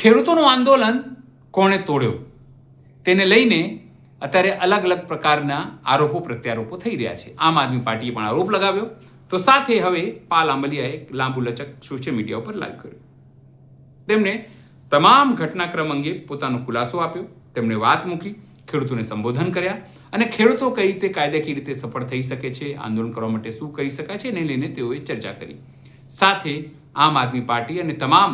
ખેડૂતોનું આંદોલન કોણે તોડ્યો તેને લઈને અત્યારે અલગ અલગ પ્રકારના આરોપો પ્રત્યારોપો થઈ રહ્યા છે. આમ આદમી પાર્ટીએ પણ આરોપ લગાવ્યો, તો સાથે હવે પાલ આંબલિયાએ લાંબુ લચક સોશિયલ મીડિયા ઉપર લાઈવ કર્યું. તેમણે તમામ ઘટનાક્રમ અંગે પોતાનો ખુલાસો આપ્યો. તેમણે વાત મૂકી, ખેડૂતોને સંબોધન કર્યા અને ખેડૂતો કઈ રીતે કાયદાકીય રીતે સફળ થઈ શકે છે, આંદોલન કરવા માટે શું કરી શકાય છે, એને લઈને તેઓએ ચર્ચા કરી. સાથે આમ આદમી પાર્ટી અને તમામ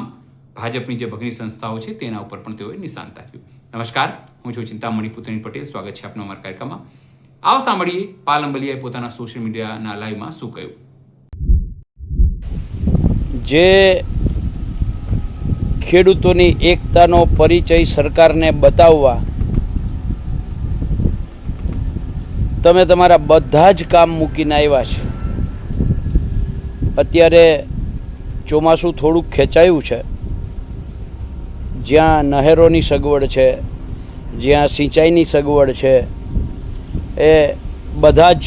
ભાજપની જે ભગની સંસ્થાઓ છે તેના ઉપર પણ તેઓએ નિશાન તાક્યું. નમસ્કાર, હું છું ચિંતામણી પુત્રની પટેલ. સ્વાગત છે આપનો અમારા કાર્યક્રમમાં. આવો સાંભળીએ પાલ આંબલિયાએ પોતાના સોશિયલ મીડિયાના લાઈવમાં શું કહ્યું. જે ખેડૂતોની એકતાનો પરિચય સરકારને બતાવવા તમે તમારા બધા જ કામ મૂકીને આવ્યા છે. અત્યારે ચોમાસું થોડુંક ખેંચાયું છે. જ્યાં નહેરોની સગવડ છે, જ્યાં સિંચાઈની સગવડ છે, એ બધા જ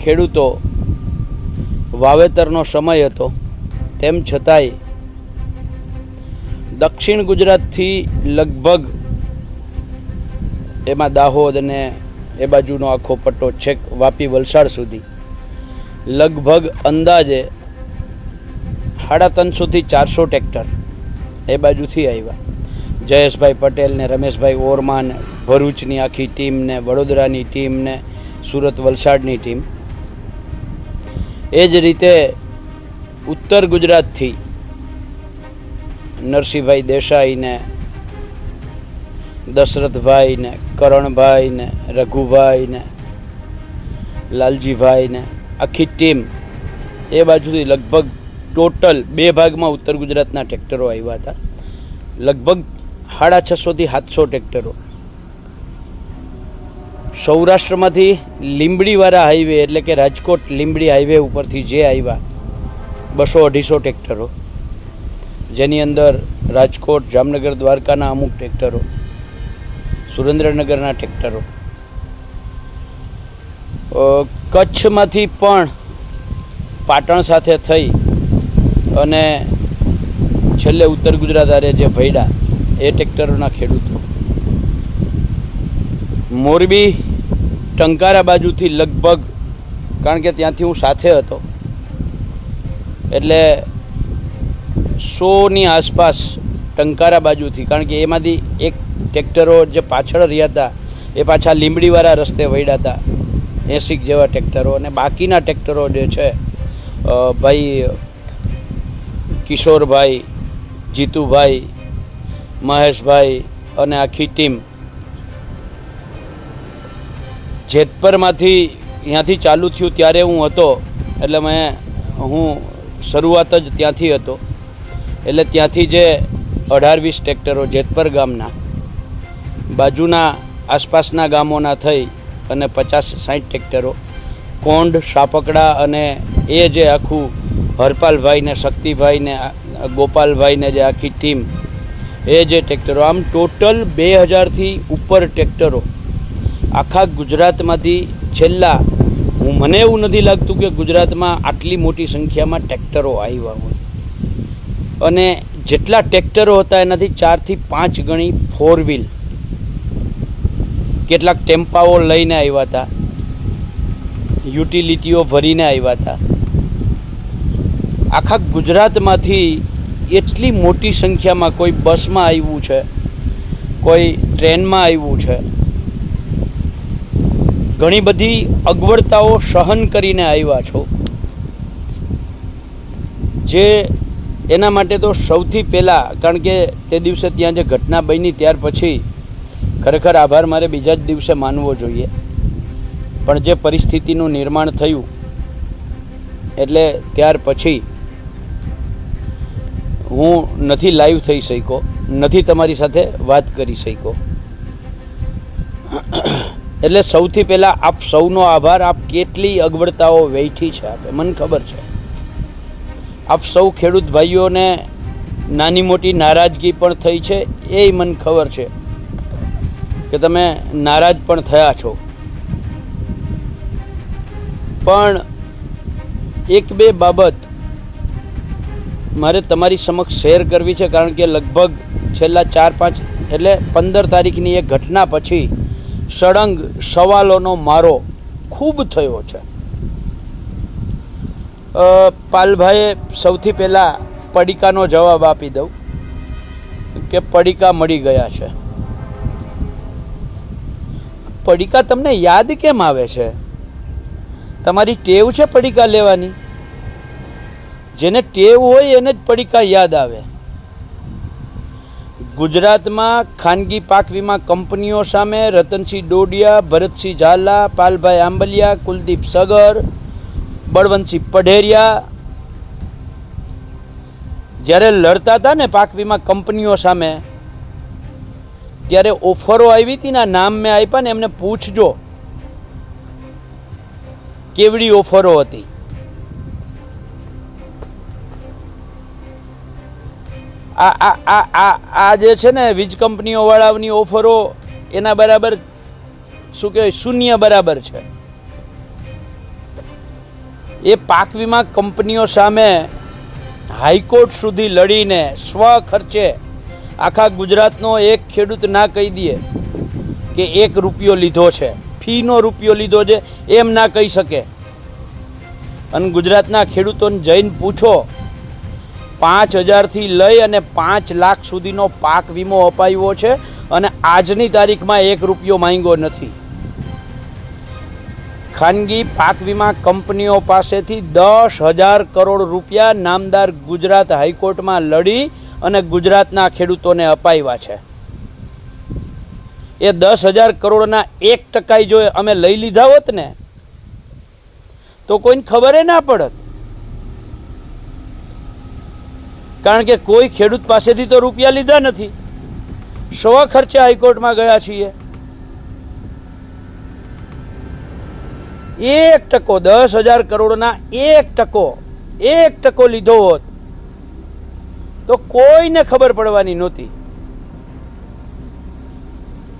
ખેડૂતો વાવેતરનો સમય હતો તેમ છતાંય દક્ષિણ ગુજરાતથી લગભગ એમાં દાહોદ અને એ બાજુનો આખો પટ્ટો છેક વાપી વલસાડ સુધી લગભગ અંદાજે 350 થી 400 ટ્રેક્ટર એ બાજુથી આવ્યા. જયેશભાઈ પટેલ ને રમેશભાઈ ઓરમા ને ભરૂચની આખી ટીમ ને વડોદરાની ટીમ ને સુરત વલસાડની ટીમ. એ જ રીતે ઉત્તર ગુજરાતથી નરસિંહભાઈ દેસાઈ ને દશરથભાઈ ને કરણભાઈ ને રઘુભાઈ ને લાલજીભાઈ ને આખી ટીમ એ બાજુથી લગભગ ટોટલ 2 ભાગમાં ઉત્તર ગુજરાતના ટ્રેક્ટરો આવ્યા હતા. લગભગ 650 થી 700 ટ્રેક્ટરો. સૌરાષ્ટ્રમાંથી લીંબડીવાળા હાઈવે એટલે કે રાજકોટ લીંબડી હાઈવે ઉપરથી જે આવ્યા 200-250 ટ્રેક્ટરો, જેની અંદર રાજકોટ જામનગર દ્વારકાના અમુક ટ્રેક્ટરો, સુરેન્દ્રનગરના ટ્રેક્ટરો, કચ્છમાંથી પણ પાટણ સાથે થઈ અને છેલ્લે ઉત્તર ગુજરાત આરે જે ભયડા એ ટ્રેક્ટરોના ખેડૂતો, મોરબી ટંકારા બાજુથી લગભગ, કારણ કે ત્યાંથી હું સાથે હતો એટલે 100ની આસપાસ ટંકારા બાજુથી, કારણ કે એમાંથી એક ટ્રેક્ટરો જે પાછળ રહ્યા હતા એ પાછા લીંબડીવાળા રસ્તે વળ્યા હતા 80 જેવા ટ્રેક્ટરો, અને બાકીના ટ્રેક્ટરો જે છે ભાઈ કિશોરભાઈ, જીતુભાઈ, મહેશભાઈ અને આખી ટીમ જેતપરમાંથી ત્યાંથી ચાલુ થયું ત્યારે હું હતો, એટલે હું શરૂઆત જ ત્યાંથી હતો. એટલે ત્યાંથી જે 18-20 ટ્રેક્ટરો જેતપર ગામના, બાજુના આસપાસના ગામોના થઈ અને 50-60 ટ્રેક્ટરો કોંઢ, સાપકડા અને એ જે આખું હરપાલભાઈ ને શક્તિભાઈ ને ગોપાલભાઈ ને જે આખી ટીમ એ જે ટ્રેક્ટરો, આમ ટોટલ 2000થી ઉપર ટ્રેક્ટરો આખા ગુજરાતમાંથી છેલ્લા, મને એવું નથી લાગતું કે ગુજરાતમાં આટલી મોટી સંખ્યામાં ટ્રેક્ટરો આવ્યા હોય. અને જેટલા ટ્રેક્ટરો હતા એનાથી 4 થી 5 ગણી 4 વ્હીલ, કેટલાક ટેમ્પાઓ લઈને આવ્યા હતા, યુટિલિટીઓ ભરીને આવ્યા હતા. આખા ગુજરાતમાંથી એટલી મોટી સંખ્યામાં, કોઈ બસમાં આવ્યું છે, કોઈ ટ્રેનમાં આવ્યું છે, ઘણી બધી અગવડતાઓ સહન કરીને આવ્યા છો. જે એના માટે તો સૌથી પહેલાં, કારણ કે તે દિવસે ત્યાં જે ઘટના બની ત્યાર પછી ખરેખર આભાર મારે બીજા જ દિવસે માનવો જોઈએ. પણ જે પરિસ્થિતિનું નિર્માણ થયું એટલે ત્યાર પછી હું નથી લાઈવ થઈ શક્યો, નથી તમારી સાથે વાત કરી શક્યો. એટલે સૌથી પહેલાં આપ સૌનો આભાર. આપ કેટલી અગવડતાઓ વેઠી છે આપે, મને ખબર છે. આપ સૌ ખેડૂત ભાઈઓને નાની મોટી નારાજગી પણ થઈ છે, એ મને ખબર છે કે તમે નારાજ પણ થયા છો. પણ એક બે બાબત મારે તમારી સમક્ષ શેર કરવી છે, કારણ કે લગભગ છેલ્લા 4-5 એટલે 15 તારીખની એ ઘટના પછી સળંગ સવાલોનો મારો ખૂબ થયો છે. પાલભાઈએ સૌથી પહેલાં પડીકાનો જવાબ આપી દઉં કે પડીકા મળી ગયા છે. પડીકા તમને યાદ કેમ આવે છે? તમારી ટેવ છે પડીકા લેવાની? જેને ટેવ હોય એને જ પડીકા યાદ આવે. ગુજરાતમાં ખાનગી પાક વીમા કંપનીઓ સામે રતનસિંહ ડોડિયા, ભરતસિંહ ઝાલા, પાલભાઈ આંબલિયા, કુલદીપ સગર, બળવંતસિંહ પઢેરિયા જ્યારે લડતા હતા ને પાક વીમા કંપનીઓ સામે, ત્યારે ઓફરો આવી હતી ને, નામ મેં આપ્યા ને, એમને પૂછજો કેવડી ઓફરો હતી. આ જે છે ને વીજ કંપનીઓ વાળાની ઓફરો એના બરાબર શું કહેવાય, શૂન્ય બરાબર છે. એ પાક વીમા કંપનીઓ સામે હાઈકોર્ટ સુધી લડીને સ્વ ખર્ચે આખા ગુજરાતનો એક ખેડૂત ના કહી દે કે 1 રૂપિયો લીધો છે, ફીનો રૂપિયો લીધો છે, એમ ના કહી શકે. અને ગુજરાતના ખેડૂતોને જઈને પૂછો, 5,000થી લઈ અને 5 લાખ સુધીનો પાક વીમો અપાયો છે અને આજની તારીખમાં 1 રૂપિયો માંગ્યો નથી. ખાનગી પાક વીમા કંપનીઓ પાસેથી 10,000 કરોડ રૂપિયા નામદાર ગુજરાત હાઈકોર્ટમાં લડી અને ગુજરાતના ખેડૂતોને અપાવ્યા છે. એ 10,000 કરોડના 1% જો અમે લઈ લીધા હોત ને તો કોઈને ખબર ના પડત. કારણ કે કોઈ ખેડૂત પાસેથી તો રૂપિયા લીધા નથી, સ્વ ખર્ચે હાઈકોર્ટમાં ગયા છીએ. 1% 10,000 કરોડના 1% લીધો હોત તો કોઈને ખબર પડવાની નહોતી.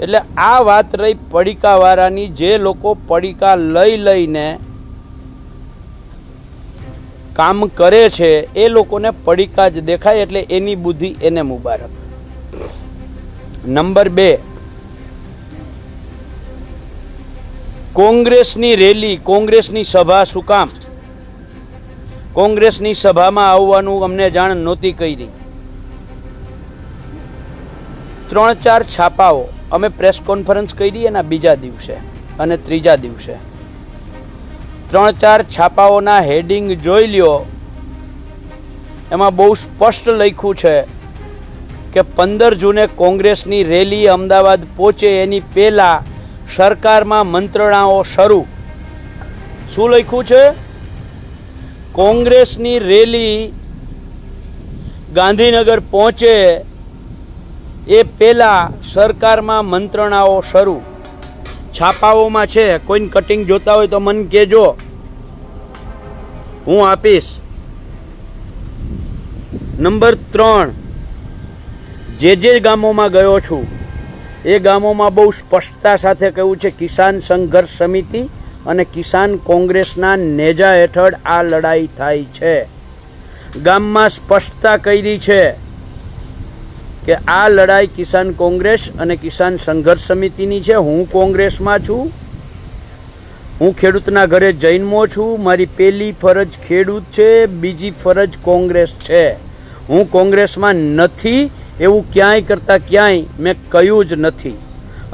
એટલે આ વાત રહી પડીકા વાળાની. જે લોકો પડીકા લઈને કામ કરે છે એ લોકોને પડીકા જ દેખાય, એટલે એની બુદ્ધિ એને મુબારક. નંબર 2, કોંગ્રેસની રેલી, કોંગ્રેસની સભા શું કામ? કોંગ્રેસની સભામાં આવવાનું અમને જાણ નહોતી કરી. 3-4 છાપાઓ અમે પ્રેસ કોન્ફરન્સ કરી એના બીજા દિવસે અને ત્રીજા દિવસે 3-4 છાપાઓના હેડિંગ જોઈ લ્યો. એમાં બહુ સ્પષ્ટ લખ્યું છે કે 15 જૂને કોંગ્રેસની રેલી અમદાવાદ પહોંચે એની પહેલા સરકારમાં મંત્રણાઓ શરૂ. શું લખ્યું છે? કોંગ્રેસની રેલી ગાંધીનગર પહોંચે એ પહેલા સરકારમાં મંત્રણાઓ શરૂ. છાપાઓમાં છે. કોઈને કટિંગ જોતા હોય તો મને કહેજો, હું આપીશ. નંબર 3, જે ગામોમાં ગયો છું એ ગામોમાં બહુ સ્પષ્ટતા સાથે કહ્યું છે કિસાન સંઘર્ષ સમિતિ અને કિસાન કોંગ્રેસના નેજા હેઠળ આ લડાઈ થાય છે. ગામમાં સ્પષ્ટતા કરી છે કે આ લડાઈ કિસાન કોંગ્રેસ અને કિસાન સંઘર્ષ સમિતિની છે. હું કોંગ્રેસમાં છું, હું ખેડૂતના ઘરે જન્મો છું. મારી પહેલી ફરજ ખેડૂત છે, બીજી ફરજ કોંગ્રેસ છે. હું કોંગ્રેસમાં નથી એવું ક્યાંય કરતાં ક્યાંય મેં કહ્યું જ નથી.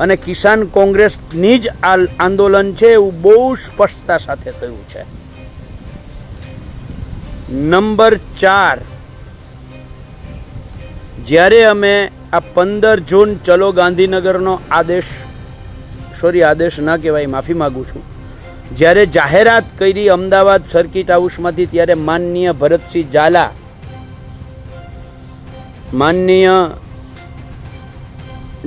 અને કિસાન કોંગ્રેસની જ આ આંદોલન છે એવું બહુ સ્પષ્ટતા સાથે કહ્યું છે. નંબર 4, જ્યારે અમે આ 15 જૂન ચલો ગાંધીનગરનો આદેશ ના કહેવાય, માફી માગું છું, જ્યારે જાહેરાત કરી અમદાવાદ સર્કિટ હાઉસમાંથી, ત્યારે માનનીય ભરતસિંહ ઝાલા, માનનીય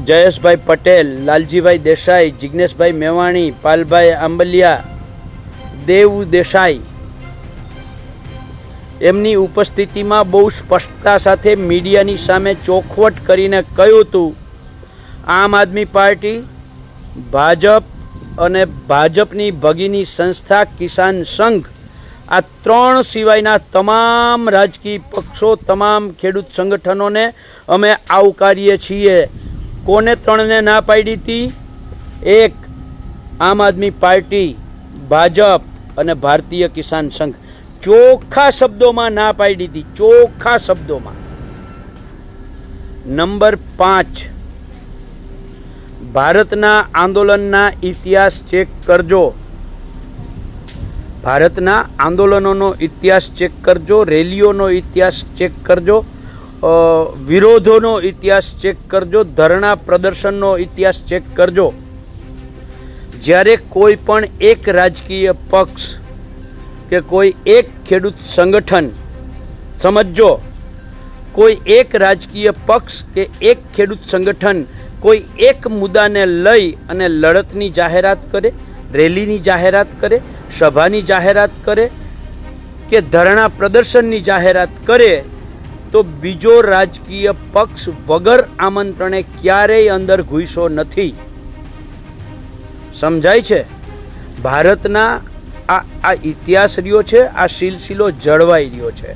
જયેશભાઈ પટેલ, લાલજીભાઈ દેસાઈ, જિગ્નેશભાઈ મેવાણી, પાલભાઈ આંબલિયા, દેવ દેસાઈ, એમની ઉપસ્થિતિમાં બહુ સ્પષ્ટતા સાથે મીડિયાની સામે ચોખવટ કરીને કહ્યું હતું, આમ આદમી પાર્ટી, ભાજપ અને ભાજપની ભગીની સંસ્થા કિસાન સંઘ આ 3 સિવાયના તમામ રાજકીય પક્ષો, તમામ ખેડૂત સંગઠનોને અમે આવકારીએ છીએ. કોને 3ને ના પાડી હતી? એક, આમ આદમી પાર્ટી, ભાજપ અને ભારતીય કિસાન સંઘ. ચોખ્ખા શબ્દોમાં ના પાડી હતી, ચોખ્ખા શબ્દોમાં. નંબર 5, ભારતના આંદોલનના ઇતિહાસ ચેક કરજો. ભારતના આંદોલનોનો ઇતિહાસ ચેક કરજો, રેલીઓનો ઇતિહાસ ચેક કરજો, વિરોધોનો ઇતિહાસ ચેક કરજો, ધરણા પ્રદર્શનનો ઇતિહાસ ચેક કરજો. જ્યારે કોઈ પણ એક રાજકીય પક્ષ કે કોઈ એક ખેડૂત સંગઠન, સમજો, કોઈ એક રાજકીય પક્ષ કે એક ખેડૂત સંગઠન કોઈ એક મુદ્દાને લઈ અને લડતની જાહેરાત કરે, રેલીની જાહેરાત કરે, સભાની જાહેરાત કરે કે ધરણા પ્રદર્શનની જાહેરાત કરે, તો બીજો રાજકીય પક્ષ વગર આમંત્રણે ક્યારેય અંદર ઘૂસ્યો નથી. સમજાય છે? ભારતના આ ઇતિહાસ રહ્યો છે, આ સિલસિલો જળવાઈ રહ્યો છે.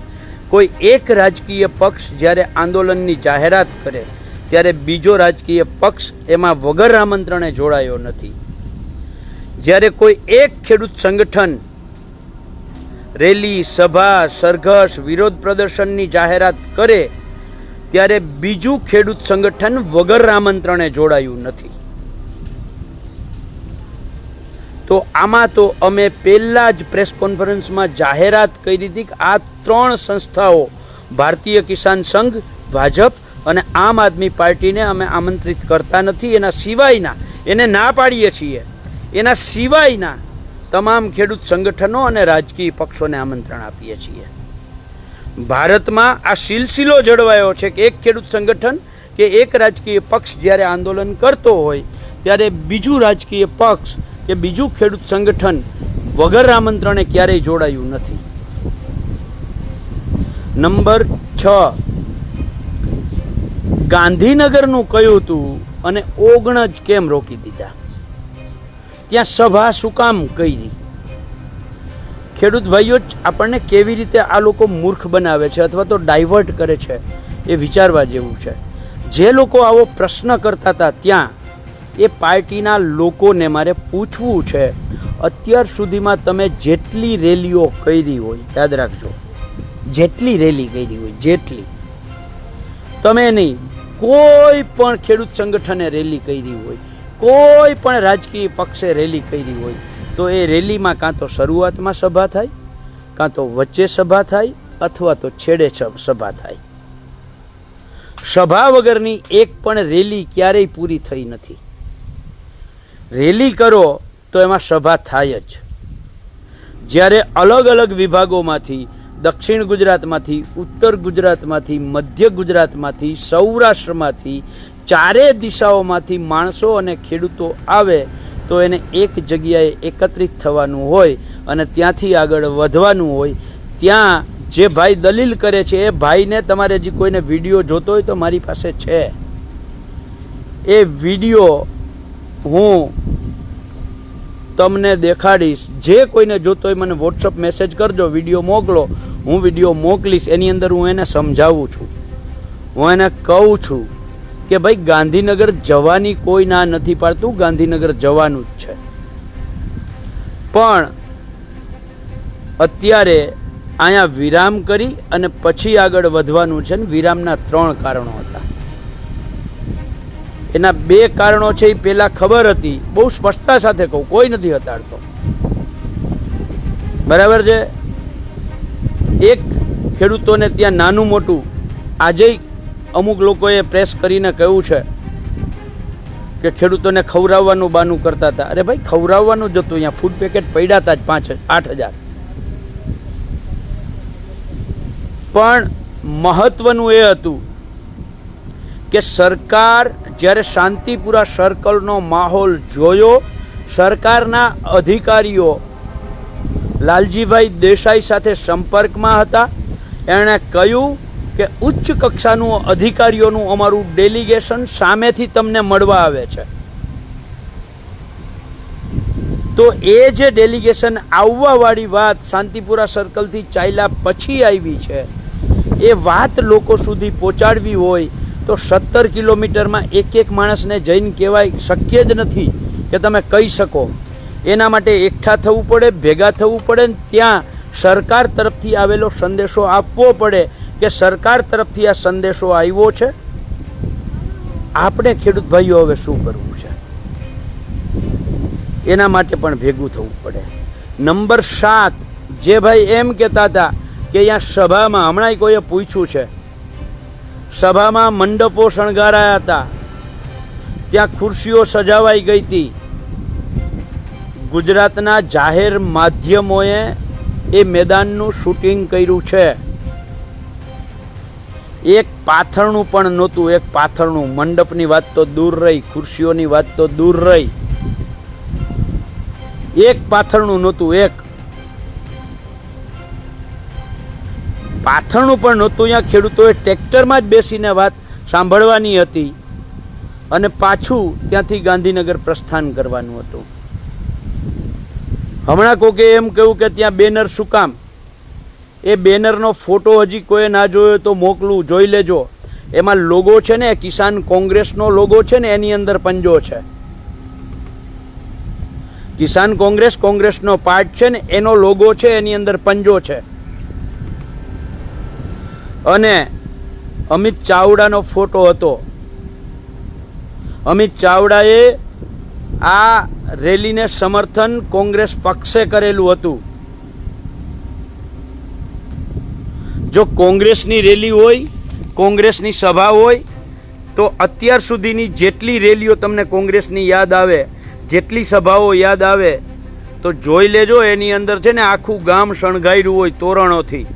કોઈ એક રાજકીય પક્ષ જ્યારે આંદોલનની જાહેરાત કરે ત્યારે બીજો રાજકીય પક્ષ એમાં વગર આમંત્રણે જોડાયો નથી. જ્યારે કોઈ એક ખેડૂત સંગઠન રેલી, સભા, સરઘસ, વિરોધ પ્રદર્શનની જાહેરાત કરે ત્યારે બીજું ખેડૂત સંગઠન વગર આમંત્રણે જોડાયું નથી. તો આમાં તો અમે પહેલા જ પ્રેસ કોન્ફરન્સમાં જાહેરાત કરી હતી કે આ 3 સંસ્થાઓ, ભારતીય કિસાન સંઘ, ભાજપ અને આમ આદમી પાર્ટીને અમે આમંત્રિત કરતા નથી. એના સિવાયના, એને ના પાડીએ છીએ, એના સિવાયના તમામ ખેડૂત સંગઠનો અને રાજકીય પક્ષોને આમંત્રણ આપીએ છીએ. ભારતમાં આ સિલસિલો જળવાયો છે કે એક ખેડૂત સંગઠન કે એક રાજકીય પક્ષ જ્યારે આંદોલન કરતો હોય ત્યારે બીજું રાજકીય પક્ષ કે બીજું ખેડૂત સંગઠન વગર આમંત્રણે ક્યારેય જોડાયું નથી. નંબર 6, ગાંધીનગરનું કયું હતું અને 19 કેમ રોકી દીધા? ત્યાં સભા શું કામ કરી? ખેડૂત ભાઈઓ, આપણને કેવી રીતે આ લોકો મૂર્ખ બનાવે છે અથવા તો ડાયવર્ટ કરે છે એ વિચારવા જેવું છે. જે લોકો આવો પ્રશ્ન કરતા હતા ત્યાં એ પાર્ટીના લોકોને મારે પૂછવું છે, અત્યાર સુધીમાં તમે જેટલી રેલીઓ કરી હોય, યાદ રાખજો, જેટલી રેલી કરી હોય, જેટલી, તમે નહીં, કોઈ પણ ખેડૂત સંગઠને રેલી કરી હોય, કોઈ પણ રાજકીય પક્ષે રેલી કરી હોય, તો એ રેલીમાં કાં તો શરૂઆતમાં સભા થાય, કાં તો વચ્ચે સભા થાય, અથવા તો છેડે સભા થાય. સભા વગરની એક પણ રેલી ક્યારેય પૂરી થઈ નથી. રેલી કરો તો એમાં સભા થાય જ. જ્યારે અલગ અલગ વિભાગોમાંથી, દક્ષિણ ગુજરાતમાંથી, ઉત્તર ગુજરાતમાંથી, મધ્ય ગુજરાતમાંથી, સૌરાષ્ટ્રમાંથી, ચારે દિશાઓમાંથી માણસો અને ખેડૂતો આવે તો એને એક જગ્યાએ એકત્રિત થવાનું હોય અને ત્યાંથી આગળ વધવાનું હોય. ત્યાં જે ભાઈ દલીલ કરે છે એ ભાઈને તમારે જે કોઈને વિડીયો જોતો હોય તો મારી પાસે છે. એ વિડીયો હું તમને દેખાડીશ. જે કોઈને જોતો હોય મને વોટ્સઅપ મેસેજ કરજો, વિડીયો મોકલો, હું વિડીયો મોકલીશ. એની અંદર હું એને સમજાવું છું, હું એને કહું છું કે ભાઈ ગાંધીનગર જવાની કોઈ ના નથી પાડતું, ગાંધીનગર જવાનું જ છે. પણ અત્યારે અહીંયા વિરામ કરી અને પછી આગળ વધવાનું છે. ને વિરામના 3 કારણો હતા. એના 2 કારણો છે એ પહેલાં ખબર હતી, બહુ સ્પષ્ટતા સાથે કહું, કોઈ નથી હતાડતો, બરાબર છે. એક, ખેડૂતોને ત્યાં નાનું મોટું, આજે અમુક લોકોએ પ્રેસ કરીને કહ્યું છે કે ખેડૂતોને ખવડાવવાનું બાનું કરતા હતા. અરે ભાઈ, ખવડાવવાનું જ હતું, અહીંયા ફૂડ પેકેટ પડ્યા હતા જ 5-8 હજાર. પણ મહત્વનું એ હતું કે સરકાર જ્યારે શાંતિપુરા સર્કલનો માહોલ જોયો, સરકારના અધિકારીઓ લાલજીભાઈ દેસાઈ સાથે સંપર્કમાં હતા, એણે કહ્યું કે ઉચ્ચ કક્ષાનું અધિકારીઓનું અમારું ડેલિગેશન સામેથી તમને મળવા આવે છે. તો એ જે ડેલિગેશન આવવાવાળી વાત શાંતિપુરા સર્કલથી ચાલ્યા પછી આવી છે, એ વાત લોકો સુધી પહોંચાડવી હોય તો 17 કિલોમીટરમાં એક માણસને જઈને કહેવાય શક્ય જ નથી કે તમે કહી શકો. એના માટે એકઠા થવું પડે, ભેગા થવું પડે, ત્યાં સરકાર તરફથી આવેલો સંદેશો આપવો પડે કે સરકાર તરફથી આ સંદેશો આવ્યો છે, આપણે ખેડૂત ભાઈઓ હવે શું કરવું છે, એના માટે પણ ભેગું થવું પડે. નંબર 7, જે ભાઈ એમ કહેતા હતા કે અહીંયા સભામાં, હમણાં કોઈએ પૂછ્યું છે, સભામાં મંડપો શણગારાયા હતા, ત્યાં ખુરશીઓ સજાવાઈ ગઈ હતી. ગુજરાતના જાહેર માધ્યમોએ એ મેદાનનું શૂટિંગ કર્યું છે. એક પાથરણું પણ નહોતું, એક પાથરણું. મંડપની વાત તો દૂર રહી, ખુરશીઓની વાત તો દૂર રહી, એક પાથરણું નહોતું. એક પાથરણું પણ નહોતું. અહીંયા ખેડૂતોએ ટ્રેક્ટરમાં જ બેસીને વાત સાંભળવાની હતી અને પાછું ત્યાંથી ગાંધીનગર પ્રસ્થાન કરવાનું હતું. હમણાં કોકે એમ કહ્યું કે ત્યાં બેનર શું કામ? એ બેનરનો ફોટો હજી કોઈ ના જોયો તો મોકલું, જોઈ લેજો. એમાં લોગો છે ને, કિસાન કોંગ્રેસનો લોગો છે ને, એની અંદર પંજો છે. કિસાન કોંગ્રેસનો પાર્ટ છે ને, એનો લોગો છે, એની અંદર પંજો છે. અને અમિત ચાવડાનો ફોટો હતો. અમિત ચાવડાએ આ રેલીને સમર્થન કોંગ્રેસ પક્ષે કરેલું હતું. જો કોંગ્રેસની રેલી હોય, કોંગ્રેસની સભા હોય, તો અત્યાર સુધીની જેટલી રેલીઓ તમને કોંગ્રેસની યાદ આવે, જેટલી સભાઓ યાદ આવે, તો જોઈ લેજો. એની અંદર છે ને આખું ગામ શણગાર્યું હોય તોરણોથી,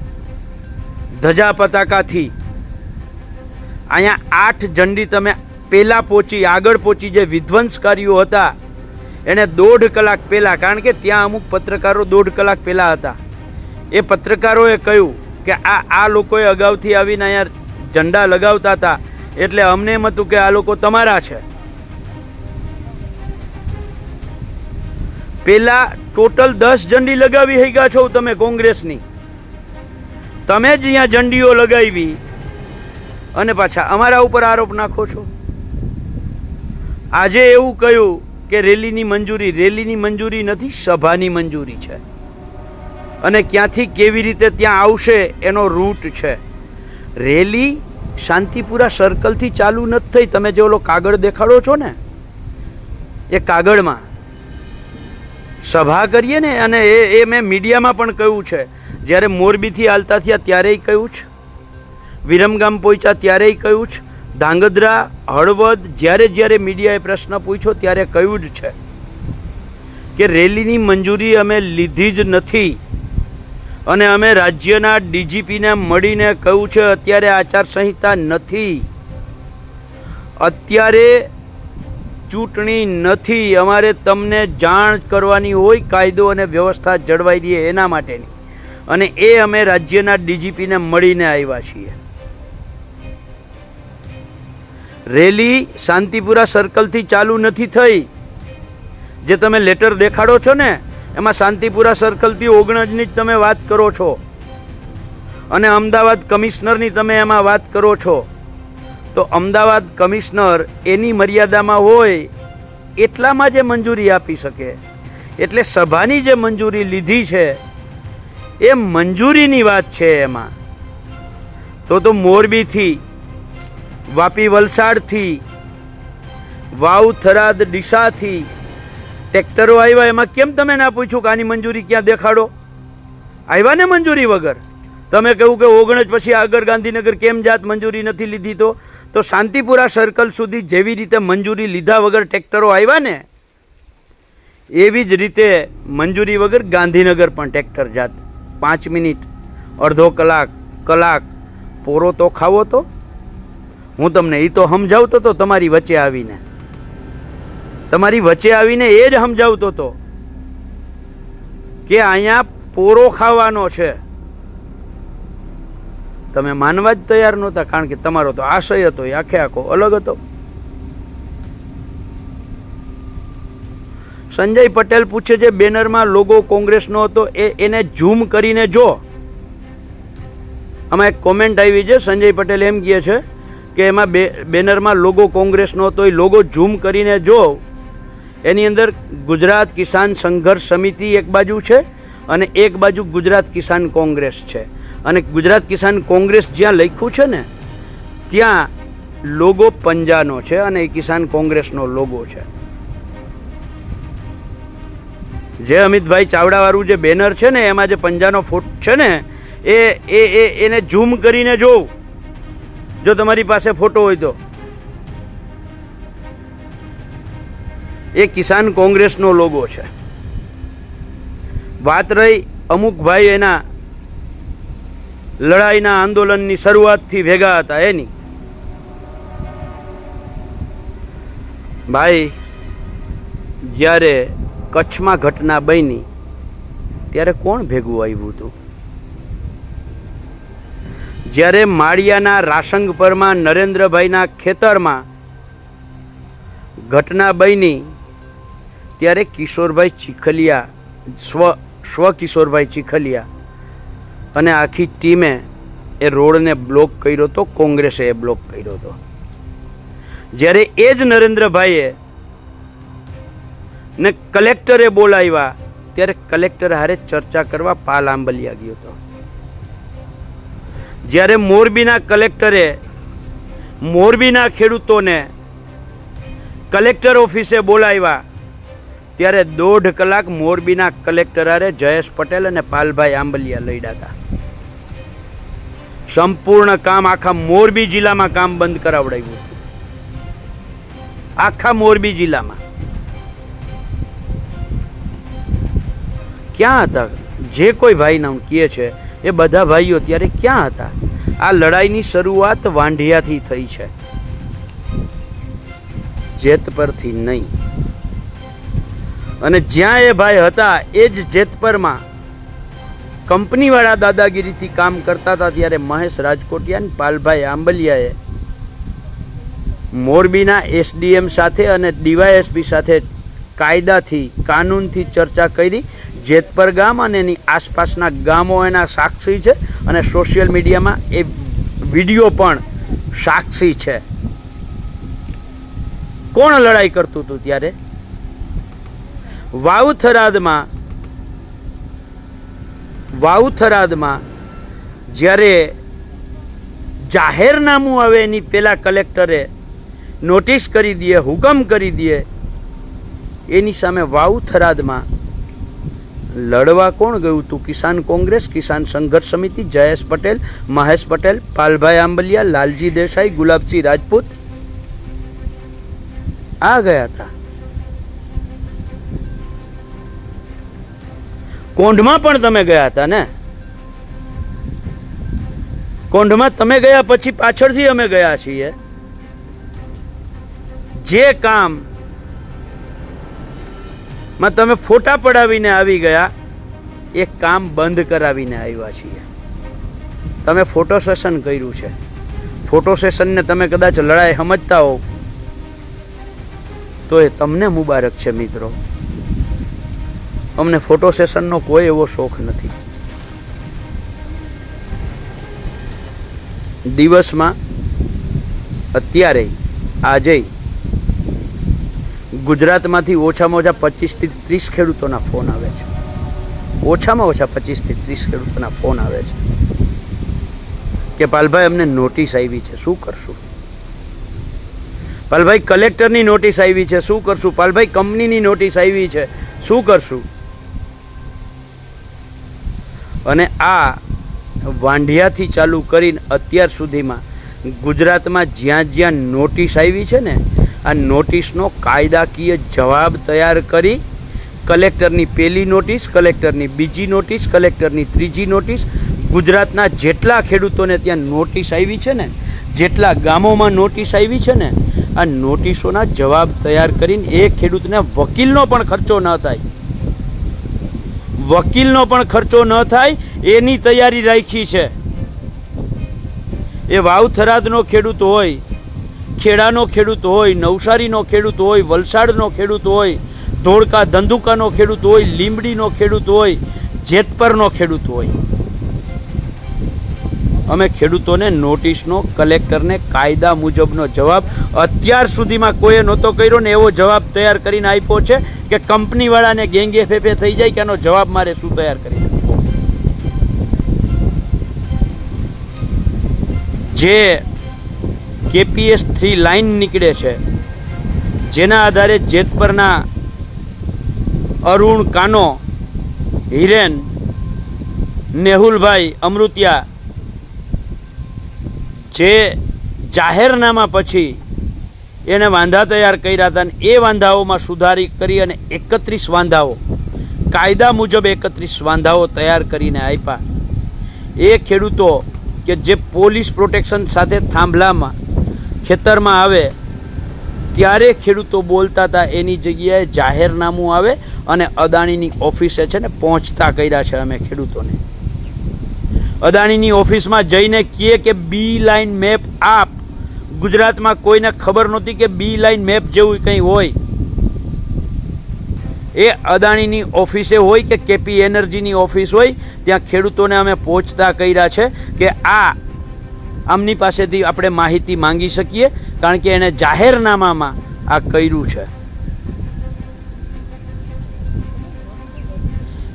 ધજા પતાકાથી. અહીંયા 8 ઝંડી તમે પહેલાં પહોંચી, આગળ પહોંચી. જે વિધ્વંસકારીઓ હતા એણે 1.5 કલાક પહેલાં, કારણ કે ત્યાં અમુક પત્રકારો 1.5 કલાક પહેલાં હતા, એ પત્રકારોએ કહ્યું કે આ લોકોએ અગાઉથી આવીને અહીંયા ઝંડા લગાવતા હતા, એટલે અમને એમ હતું કે આ લોકો તમારા છે. પેલા ટોટલ 10 ઝંડી લગાવી હઈ ગયા છો તમે કોંગ્રેસની. તમે જ અહીંયા ઝંડીઓ લગાવી અને પાછા અમારા ઉપર આરોપ નાખો છો. આજે એવું કહ્યું કે રેલીની મંજૂરી નથી, સભાની મંજૂરી છે. અને ક્યાંથી કેવી રીતે ત્યાં આવશે એનો રૂટ છે. રેલી શાંતિપુરા સર્કલથી ચાલુ નથી થઈ. તમે જે ઓલો કાગળ દેખાડો છો ને, એ કાગળમાં સભા કરીએ ને, અને એ મેં મીડિયામાં પણ કહ્યું છે. જ્યારે મોરબીથી હાલતા થયા ત્યારેય કહ્યું છે, વિરમગામ પહોંચ્યા ત્યારેય કહ્યું છે, ધાંગધ્રા, હળવદ, જ્યારે મીડિયાએ પ્રશ્ન પૂછ્યો ત્યારે કહ્યું જ છે કે રેલીની મંજૂરી અમે લીધી જ નથી. અને અમે રાજ્યના ડીજીપીને મળીને કહ્યું છે અત્યારે આચારસંહિતા નથી, અત્યારે ચૂંટણી નથી, અમારે તમને જાણ કરવાની હોય કાયદો અને વ્યવસ્થા જળવાઈ રહે એના માટેની. અને એ અમે રાજ્યના ડીજીપીને મળીને આવ્યા છીએ. રેલી શાંતિપુરા સર્કલથી ચાલુ નથી થઈ. જે તમે લેટર દેખાડો છો ને, એમાં શાંતિપુરા સર્કલથી 19ની જ તમે વાત કરો છો, અને અમદાવાદ કમિશનરની તમે એમાં વાત કરો છો. તો અમદાવાદ કમિશનર એની મર્યાદામાં હોય એટલામાં જે મંજૂરી આપી શકે. એટલે સભાની જે મંજૂરી લીધી છે એ મંજૂરીની વાત છે. એમાં તો મોરબીથી, વાપી વલસાડથી, વાવ થરાદ ડીસાથી ટ્રેક્ટરો આવ્યા. એમાં કેમ તમે ના પૂછ્યું કે આની મંજૂરી ક્યાં દેખાડો? આવ્યા ને મંજૂરી વગર. તમે કહ્યું કે 19 પછી આગળ ગાંધીનગર કેમ જાત, મંજૂરી નથી લીધી. તો શાંતિપુરા સર્કલ સુધી જેવી રીતે મંજૂરી લીધા વગર ટ્રેક્ટરો આવ્યા ને, એવી જ રીતે મંજૂરી વગર ગાંધીનગર પણ ટ્રેક્ટર જાત. 5 મિનિટ, અડધો કલાક પોરો તો ખાવો. તો હું તમને એ તો સમજાવતો હતો, તમારી વચ્ચે આવીને એ જ સમજાવતો હતો કે અહીંયા પોરો ખાવાનો છે. તમે માનવા જ તૈયાર નહોતા, કારણ કે તમારો તો આશય હતો એ આખો અલગ હતો. સંજય પટેલ પૂછે છે બેનરમાં લોગો કોંગ્રેસનો હતો, એને ઝૂમ કરીને જો. આમાં એક કોમેન્ટ આવી છે, સંજય પટેલ એમ કહે છે કે એમાં બેનરમાં લોગો કોંગ્રેસનો હતો, એ લોગો ઝૂમ કરીને જો. એની અંદર ગુજરાત કિસાન સંઘર્ષ સમિતિ એક બાજુ છે અને એક બાજુ ગુજરાત કિસાન કોંગ્રેસ છે. અને ગુજરાત કિસાન કોંગ્રેસ જ્યાં લખ્યું છે ને ત્યાં લોગો પંજાનો છે અને એ કિસાન કોંગ્રેસનો લોગો છે. જે અમિતભાઈ ચાવડાવાળું જે બેનર છે ને એમાં જે પંજાનો ફોટો છે ને એને ઝૂમ કરીને જોઉં, જો તમારી પાસે ફોટો હોય તો. એ કિસાન કોંગ્રેસનો લોગો છે. વાત રહી અમુક ભાઈ એના લડાઈના આંદોલનની શરૂઆતથી ભેગા હતા એની. ભાઈ જ્યારે કચ્છમાં ઘટના બની ત્યારે કોણ ભેગું આવ્યું હતું? જ્યારે માળિયાના રાસંગપરમાં નરેન્દ્રભાઈના ખેતરમાં ઘટના બની ત્યારે કિશોરભાઈ ચીખલિયા સ્વ કિશોરભાઈ ચીખલિયા અને આખી ટીમે એ રોડને બ્લોક કર્યો હતો, કોંગ્રેસે એ બ્લોક કર્યો હતો. જ્યારે એ જ નરેન્દ્રભાઈએ ને કલેક્ટરે બોલાવ્યા ત્યારે કલેક્ટર હારે ચર્ચા કરવા પાલ આંબલિયા ગયો હતો. જ્યારે મોરબીના કલેક્ટરે મોરબીના ખેડૂતોને કલેક્ટર ઓફિસે બોલાવ્યા ત્યારે 1.5 કલાક મોરબીના કલેક્ટર હારે જયેશ પટેલ અને પાલભાઈ આંબલિયા લડ્યા હતા. સંપૂર્ણ કામ આખા મોરબી જિલ્લામાં કામ બંધ કરાવડાવ્યું હતું. આખા મોરબી જિલ્લામાં ક્યાં હતા? જે કોઈ ભાઈ નામ કહે છે એ બધા ભાઈઓ ત્યારે ક્યાં હતા? આ લડાઈની શરૂઆત વાંઢિયાથી થઈ છે, જેતપરથી નહીં. અને જ્યાં એ ભાઈ હતા એ જ જેતપરમાં કંપનીવાળા દાદાગીરીથી કામ કરતા હતા ત્યારે મહેશ રાજકોટિયા અને પાલભાઈ આંબલિયાએ મોરબીના એસડીએમ સાથે અને ડીવાયએસપી સાથે કાયદાથી કાનૂનથી ચર્ચા કરી. જેતપર ગામ અને એની આસપાસના ગામો એના સાક્ષી છે અને સોશિયલ મીડિયામાં એ વિડીયો પણ સાક્ષી છે. કોણ લડાઈ કરતું હતું ત્યારે? વાઉથરાદમાં જ્યારે જાહેરનામું આવે એની પેલા કલેક્ટરે નોટિસ કરી દે, હુકમ કરી દે, એની સામે વાઉથરાદમાં લડવા કોણ ગયું હતું? કિસાન કોંગ્રેસ, કિસાન સંઘર્ષ સમિતિ, જયેશ પટેલ, મહેશ પટેલ, પાલભાઈ આંબલિયા, લાલજી દેસાઈ, ગુલાબસિંહ રાજપૂત આ ગયા હતા. કોંઢમાં પણ તમે ગયા હતા ને? કોંઢમાં તમે ગયા પછી પાછળથી અમે ગયા છીએ. જે કામ માં તમે ફોટા પડાવીને આવી ગયા એ કામ બંધ કરાવીને આવ્યા છીએ. તમે ફોટો સેશન કર્યું છે. ફોટો સેશનને તમે કદાચ લડાઈ સમજતા હો તો એ તમને મુબારક છે મિત્રો. અમને ફોટો સેશનનો કોઈ એવો શોખ નથી. દિવસમાં અત્યારે આજે ગુજરાતમાંથી ઓછામાં ઓછા 25 થી 30 ખેડૂતોના ફોન આવે છે. ઓછામાં ઓછા 25 થી 30 ખેડૂતોના ફોન આવે છે કે પાલભાઈ અમને નોટિસ આવી છે, શું કરશું? પાલભાઈ કલેક્ટરની નોટિસ આવી છે, શું કરશું? પાલભાઈ કંપનીની નોટિસ આવી છે, શું કરશું? અને આ વાંઢિયાથી ચાલુ કરીને અત્યાર સુધીમાં ગુજરાતમાં જ્યાં જ્યાં નોટિસ આવી છે ને આ નોટિસનો કાયદાકીય જવાબ તૈયાર કરી કલેક્ટરની પહેલી નોટિસ, કલેક્ટરની બીજી નોટિસ, કલેક્ટરની ત્રીજી નોટિસ, ગુજરાતના જેટલા ખેડૂતોને ત્યાં નોટિસ આવી છે ને, જેટલા ગામોમાં નોટિસ આવી છે ને, આ નોટિસોના જવાબ તૈયાર કરીને એ ખેડૂતને વકીલનો પણ ખર્ચો ન થાય, વકીલનો પણ ખર્ચો ન થાય એની તૈયારી રાખી છે. એ વાવથરાદનો ખેડૂત હોય, ખેડાનો ખેડૂત હોય, નવસારીનો ખેડૂત હોય, વલસાડનો ખેડૂત હોય, ધોળકા ધંધુકાનો ખેડૂત હોય, લીંબડીનો ખેડૂત હોય, જેતપરનો ખેડૂત હોય, અમે ખેડૂતોને નોટિસનો કલેક્ટરને કાયદા મુજબનો જવાબ અત્યાર સુધીમાં કોઈએ નહોતો કર્યો ને એવો જવાબ તૈયાર કરીને આપ્યો છે કે કંપનીવાળાને ગેંગે ફેફે થઈ જાય કે આનો જવાબ મારે શું તૈયાર કરી આપવો. જે KPS 3 લાઈન નીકળે છે, જેના આધારે જેતપરના અરુણ કાનો, હિરેન, નેહુલભાઈ અમૃતિયા, જે જાહેરનામા પછી એને વાંધા તૈયાર કર્યા હતા, અને એ વાંધાઓમાં સુધારી કરી અને 31 વાંધાઓ કાયદા મુજબ 31 વાંધાઓ તૈયાર કરીને આપ્યા. એ ખેડૂતો કે જે પોલીસ પ્રોટેક્શન સાથે થાંભલામાં ખેતરમાં આવે ત્યારે ખેડૂતો બોલતા હતા, એની જગ્યાએ જાહેરનામું આવે અને અદાણીની ઓફિસે છે ને પહોંચતા કર્યા છે અમે ખેડૂતોને. અદાણીની ઓફિસમાં જઈને કહે કે બી લાઈન મેપ આપ. ગુજરાતમાં કોઈને ખબર નહોતી કે બી લાઈન મેપ જેવું કંઈ હોય. એ અદાણીની ઓફિસે હોય કે કેપી એનર્જીની ઓફિસ હોય, ત્યાં ખેડૂતોને અમે પહોંચતા કર્યા છે કે આમની પાસેથી આપણે માહિતી માંગી શકીએ, કારણ કે એને જાહેરનામામાં આ કર્યું છે.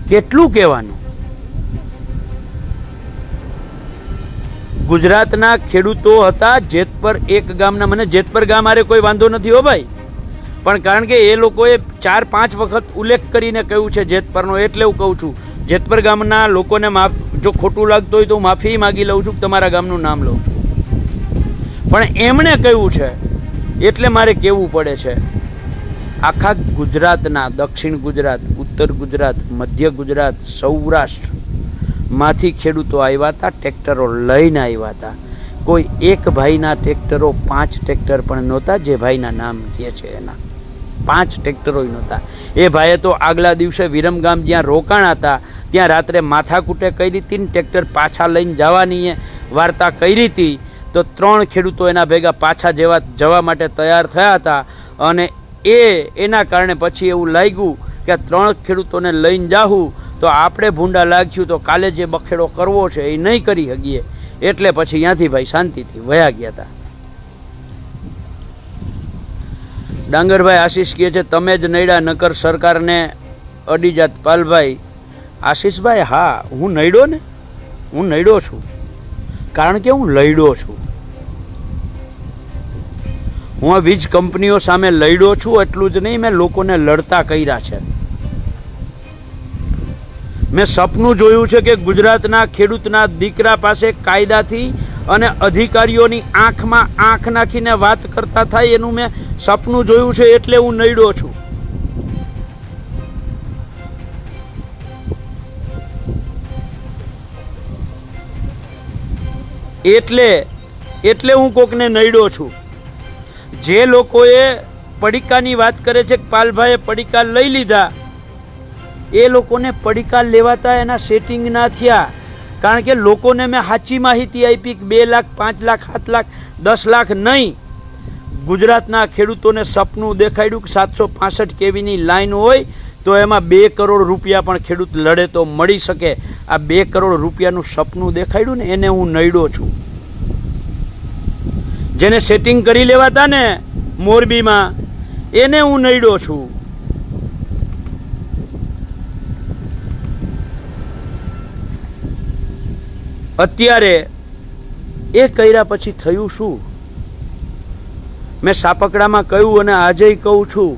કેટલું કહેવાનું? ગુજરાતના ખેડૂતો હતા જેતપર એક ગામના. મને જેતપર ગામ આરે કોઈ વાંધો નથી હો ભાઈ, પણ કારણ કે એ લોકોએ 4-5 વખત ઉલ્લેખ કરીને કહ્યું છે જેતપરનો, એટલે હું કહું છું જેતપર ગામના લોકોને જો ખોટું લાગતું હોય તો હું માફી માગી લઉં છું, તમારા ગામનું નામ લઉં છું. પણ એમણે કહ્યું છે એટલે મારે કહેવું પડે છે. આખા ગુજરાતના દક્ષિણ ગુજરાત, ઉત્તર ગુજરાત, મધ્ય ગુજરાત, સૌરાષ્ટ્ર માંથી ખેડૂતો આવ્યા હતા, ટ્રેક્ટરો લઈને આવ્યા હતા. કોઈ એક ભાઈના ટ્રેક્ટરો 5 ટ્રેક્ટર પણ નહોતા, જે ભાઈના નામ કહે છે એના 5 ટ્રેક્ટરો નહોતા. એ ભાઈએ તો આગલા દિવસે વિરમગામ જ્યાં રોકાણા હતા ત્યાં રાત્રે માથાકૂટે કરી હતી ને ટ્રેક્ટર પાછા લઈને જવાની વાર્તા કરી હતી. તો 3 ખેડૂતો એના ભેગા પાછા જવા માટે તૈયાર થયા હતા, અને એના કારણે પછી એવું લાગ્યું કે 3 ખેડૂતોને લઈને જાવું તો આપણે ભૂંડા લાગ્યું તો કાલે જે બખેડો કરવો છે એ નહીં કરી શકીએ, એટલે પછી ત્યાંથી ભાઈ શાંતિથી વયા ગયા હતા. ડાંગરભાઈ આશીષ કહે છે તમે જ નડ્યા, નકર સરકારને અડી જાત. પાલભાઈ, આશીષભાઈ હા, હું નડ્યો ને, હું નડ્યો છું, કારણ કે હું લડ્યો છું. હું આ વીજ કંપનીઓ સામે લડ્યો છું. એટલું જ નહીં, મેં લોકોને લડતા કર્યા છે. મેં સપનું જોયું છે કે ગુજરાતના ખેડૂતના દીકરા પાસે કાયદાથી અને અધિકારીઓની આંખમાં આંખ નાખીને વાત કરતા થાય, એનું મેં સપનું જોયું છે, એટલે હું નડ્યો છું. એટલે હું કોકને નડ્યો છું. જે લોકોએ પડીકાની વાત કરે છે કે પાલભાઈએ પડીકા લઈ લીધા, એ લોકોને પડીકા લેવાતા એના સેટિંગ ના થયા, કારણ કે લોકોને મેં સાચી માહિતી આપી કે 2 લાખ, 5 લાખ, 7 લાખ, 10 લાખ નહીં. ગુજરાતના ખેડૂતોને સપનું દેખાડ્યું કે 765 kVની લાઈન હોય તો એમાં 2 કરોડ રૂપિયા પણ ખેડૂત લડે તો મળી શકે. આ 2 કરોડ રૂપિયાનું સપનું દેખાડ્યું ને, એને હું નડ્યો છું. જેને સેટિંગ કરી લેવાતા ને મોરબીમાં, એને હું નડ્યો છું. અત્યારે એ કર્યા પછી થયું શું? મેં સાપકડામાં કહ્યું અને આજે કહું છું,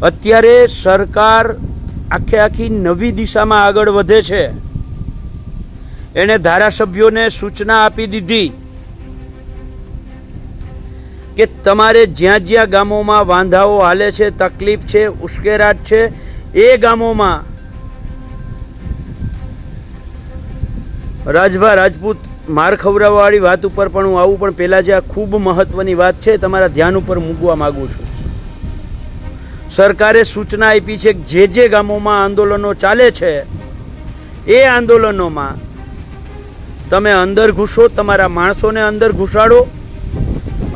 અત્યારે સરકાર આખી નવી દિશામાં આગળ વધે છે. એણે ધારાસભ્યોને સૂચના આપી દીધી કે તમારે જ્યાં જ્યાં ગામોમાં વાંધાઓ હાલે છે, તકલીફ છે, ઉશ્કેરાટ છે, એ ગામોમાં રાજભા રાજપૂત માર ખવડાવવાવાળી વાત ઉપર પણ હું આવું, પણ પહેલાં જે આ ખૂબ મહત્વની વાત છે તમારા ધ્યાન ઉપર મૂકવા માગું છું. સરકારે સૂચના આપી છે કે જે ગામોમાં આંદોલનો ચાલે છે એ આંદોલનોમાં તમે અંદર ઘૂસો, તમારા માણસોને અંદર ઘુસાડો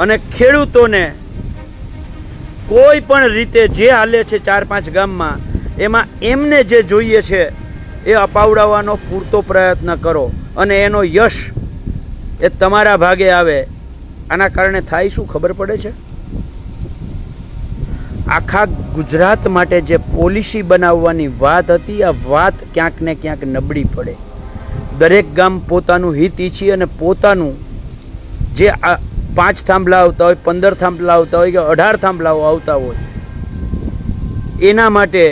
અને ખેડૂતોને કોઈ પણ રીતે જે હાલે છે 4-5 ગામમાં એમાં એમને જે જોઈએ છે એ અપાવડાવવાનો પૂરતો પ્રયત્ન કરો અને એનો યશ એ તમારા ભાગે આવે. આના કારણે થાય શું ખબર પડે છે? આખા ગુજરાત માટે જે પોલિસી બનાવવાની વાત હતી, આ વાત ક્યાંક ને ક્યાંક નબળી પડે. દરેક ગામ પોતાનું હિત ઈચ્છી અને પોતાનું જે 5 થાંભલા આવતા હોય, 15 થાંભલા આવતા હોય કે 18 થાંભલાઓ આવતા હોય, એના માટે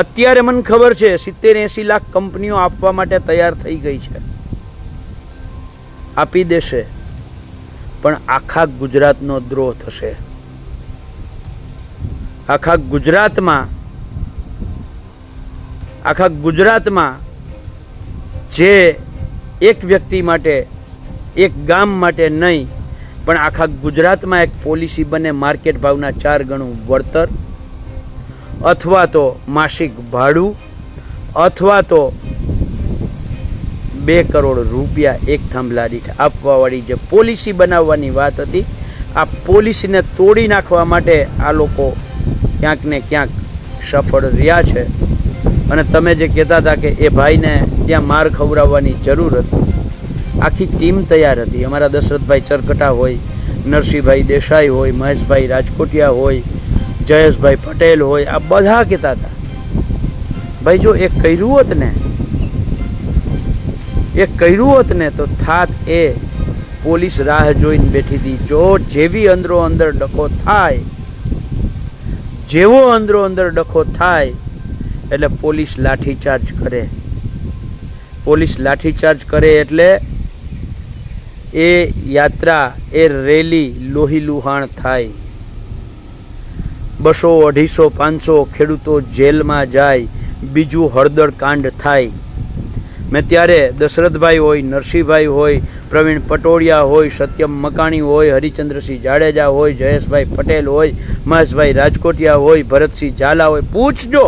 અત્યારે મને ખબર છે 70-80 લાખ કંપનીઓ આપવા માટે તૈયાર થઈ ગઈ છે, આપી દેશે, પણ આખા ગુજરાતનો દ્રોહ થશે. આખા ગુજરાતમાં જે એક વ્યક્તિ માટે, એક ગામ માટે નહીં, પણ આખા ગુજરાતમાં એક પોલિસી બને માર્કેટ ભાવના 4 ગણું વળતર, અથવા તો માસિક ભાડું, અથવા તો 2 કરોડ રૂપિયા એક થાંભલા દીઠ આપવાવાળી જે પોલિસી બનાવવાની વાત હતી, આ પોલિસીને તોડી નાખવા માટે આ લોકો ક્યાંક ને ક્યાંક સફળ રહ્યા છે. અને તમે જે કહેતા હતા કે એ ભાઈને ત્યાં માર ખવડાવવાની જરૂર હતી, આખી ટીમ તૈયાર હતી. અમારા દશરથભાઈ ચરકટા હોય, નરસિંહભાઈ દેસાઈ હોય, મહેશભાઈ રાજકોટિયા હોય, જયેશભાઈ પટેલ હોય, આ બધા કહેતા હતા ભાઈ જો એ કર્યું હોત ને તો થાત. એ પોલીસ રાહ જોઈને બેઠી હતી. જો જેવી અંદરો અંદર ડખો થાય, જેવો અંદરો અંદર ડખો થાય એટલે પોલીસ લાઠીચાર્જ કરે. પોલીસ લાઠીચાર્જ કરે એટલે એ યાત્રા, એ રેલી લોહી લુહાણ થાય. 200, 250, 500 ખેડૂતો જેલમાં જાય, બીજું હળદર કાંડ થાય. મેં ત્યારે દશરથભાઈ હોય, નરસિંહભાઈ હોય, પ્રવીણ પટોળિયા હોય, સત્યમ મકાણી હોય, હરિચંદ્રસિંહ જાડેજા હોય, જયેશભાઈ પટેલ હોય, મહેશભાઈ રાજકોટિયા હોય, ભરતસિંહ ઝાલા હોય, પૂછજો.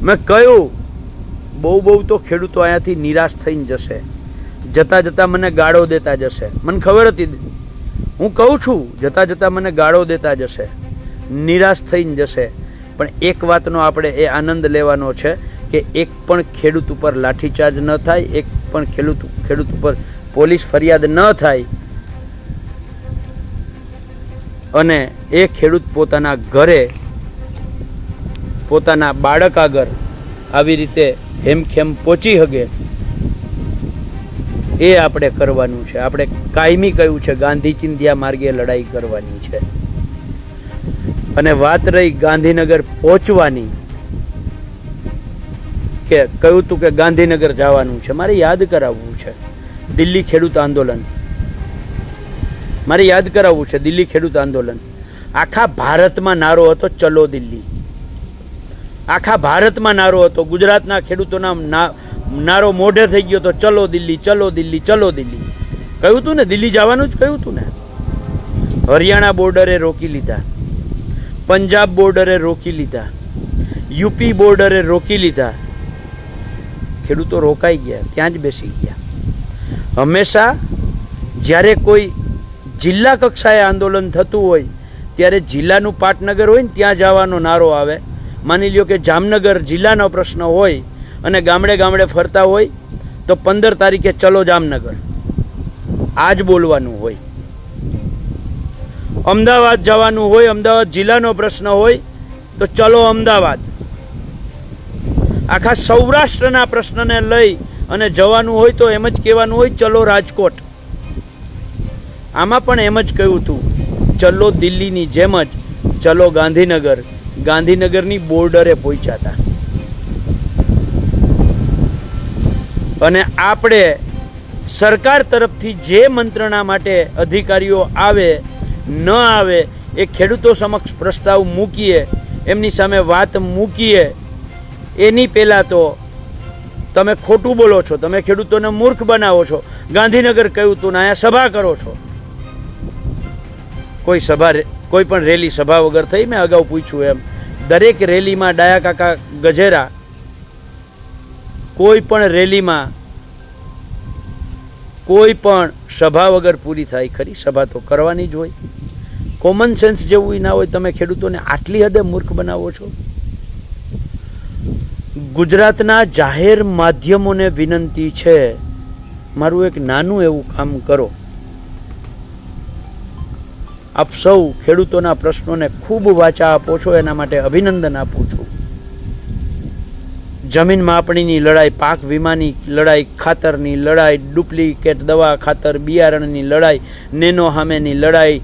મેં કહ્યું બહુ તો ખેડૂતો અહીંયાથી નિરાશ થઈને જશે, જતા મને ગાળો દેતા જશે. મને ખબર હતી, હું કહું છું જતા મને ગાળો દેતા જશે, નિરાશ થઈને જશે. પણ એક વાતનો આપણે એ આનંદ લેવાનો છે કે એક પણ ખેડૂત ઉપર લાઠીચાર્જ ન થાય, એક પણ ખેડૂત ઉપર પોલીસ ફરિયાદ ન થાય, અને એ ખેડૂત પોતાના ઘરે, પોતાના બાળક આગળ આવી રીતે હેમખેમ પહોંચી શકે, એ આપણે કરવાનું છે. આપણે કાયમી કહ્યું છે ગાંધી ચિંધ્યા માર્ગે લડાઈ કરવાની છે. અને વાત રહી ગાંધીનગર પહોંચવાની, કે કહ્યું તું કે ગાંધીનગર જવાનું છે, મારે યાદ કરાવવું છે દિલ્હી ખેડૂત આંદોલન. મારે યાદ કરાવવું છે દિલ્હી ખેડૂત આંદોલન. આખા ભારતમાં નારો હતો ચલો દિલ્હી. આખા ભારતમાં નારો હતો. ગુજરાતના ખેડૂતોના નારો મોઢે થઈ ગયો તો ચલો દિલ્હી, ચલો દિલ્હી, ચલો દિલ્હી. કહ્યું તું ને દિલ્હી જવાનું જ કહ્યું તું ને. હરિયાણા બોર્ડરે રોકી લીધા, પંજાબ બોર્ડરે રોકી લીધા, યુપી બોર્ડરે રોકી લીધા. ખેડૂતો રોકાઈ ગયા, ત્યાં જ બેસી ગયા. હંમેશા જ્યારે કોઈ જિલ્લા કક્ષાએ આંદોલન થતું હોય ત્યારે જિલ્લાનું પાટનગર હોય ને ત્યાં જવાનો નારો આવે. માની લ્યો કે જામનગર જિલ્લાનો પ્રશ્ન હોય અને ગામડે ફરતા હોય તો 15 તારીખે ચલો જામનગર, આ જ બોલવાનું હોય. અમદાવાદ જવાનું હોય, અમદાવાદ જિલ્લાનો પ્રશ્ન હોય તો ચલો અમદાવાદ. આખા સૌરાષ્ટ્રના પ્રશ્નને લઈ અને જવાનું હોય તો એમ જ કહેવાનું હોય ચલો રાજકોટ. આમાં પણ એમ જ કહ્યું હતું ચલો દિલ્હીની જેમ જ ચલો ગાંધીનગર. ગાંધીનગરની બોર્ડરે પહોંચ્યા હતા. અને આપણે સરકાર તરફથી જે મંત્રણા માટે અધિકારીઓ આવે ન આવે એ ખેડૂતો સમક્ષ પ્રસ્તાવ મૂકીએ, એમની સામે વાત મૂકીએ. એની પહેલાં તો તમે ખોટું બોલો છો, તમે ખેડૂતોને મૂર્ખ બનાવો છો. ગાંધીનગર કહ્યું તું ને અહીંયા સભા કરો છો. કોઈ પણ રેલી સભા વગર થઈ. મેં અગાઉ પૂછ્યું એમ દરેક રેલીમાં ડાયા કાકા ગજેરા કોઈ પણ રેલીમાં કોઈ પણ સભા વગર પૂરી થાય ખરી? સભા તો કરવાની જ હોય. કોમન સેન્સ જેવું ના હોય, તમે ખેડૂતોને આટલી હદે મૂર્ખ બનાવો છો. ગુજરાતના જાહેર માધ્યમોને વિનંતી છે, મારું એક નાનું એવું કામ કરો. આપ સૌ ખેડૂતોના પ્રશ્નોને ખૂબ વાચા આપો છો, એના માટે અભિનંદન આપું છું. જમીન માપણીની લડાઈ, પાક વીમાની લડાઈ, ખાતરની લડાઈ, ડુપ્લિકેટ દવા ખાતર બિયારણની લડાઈ, નેનો સામેની લડાઈ,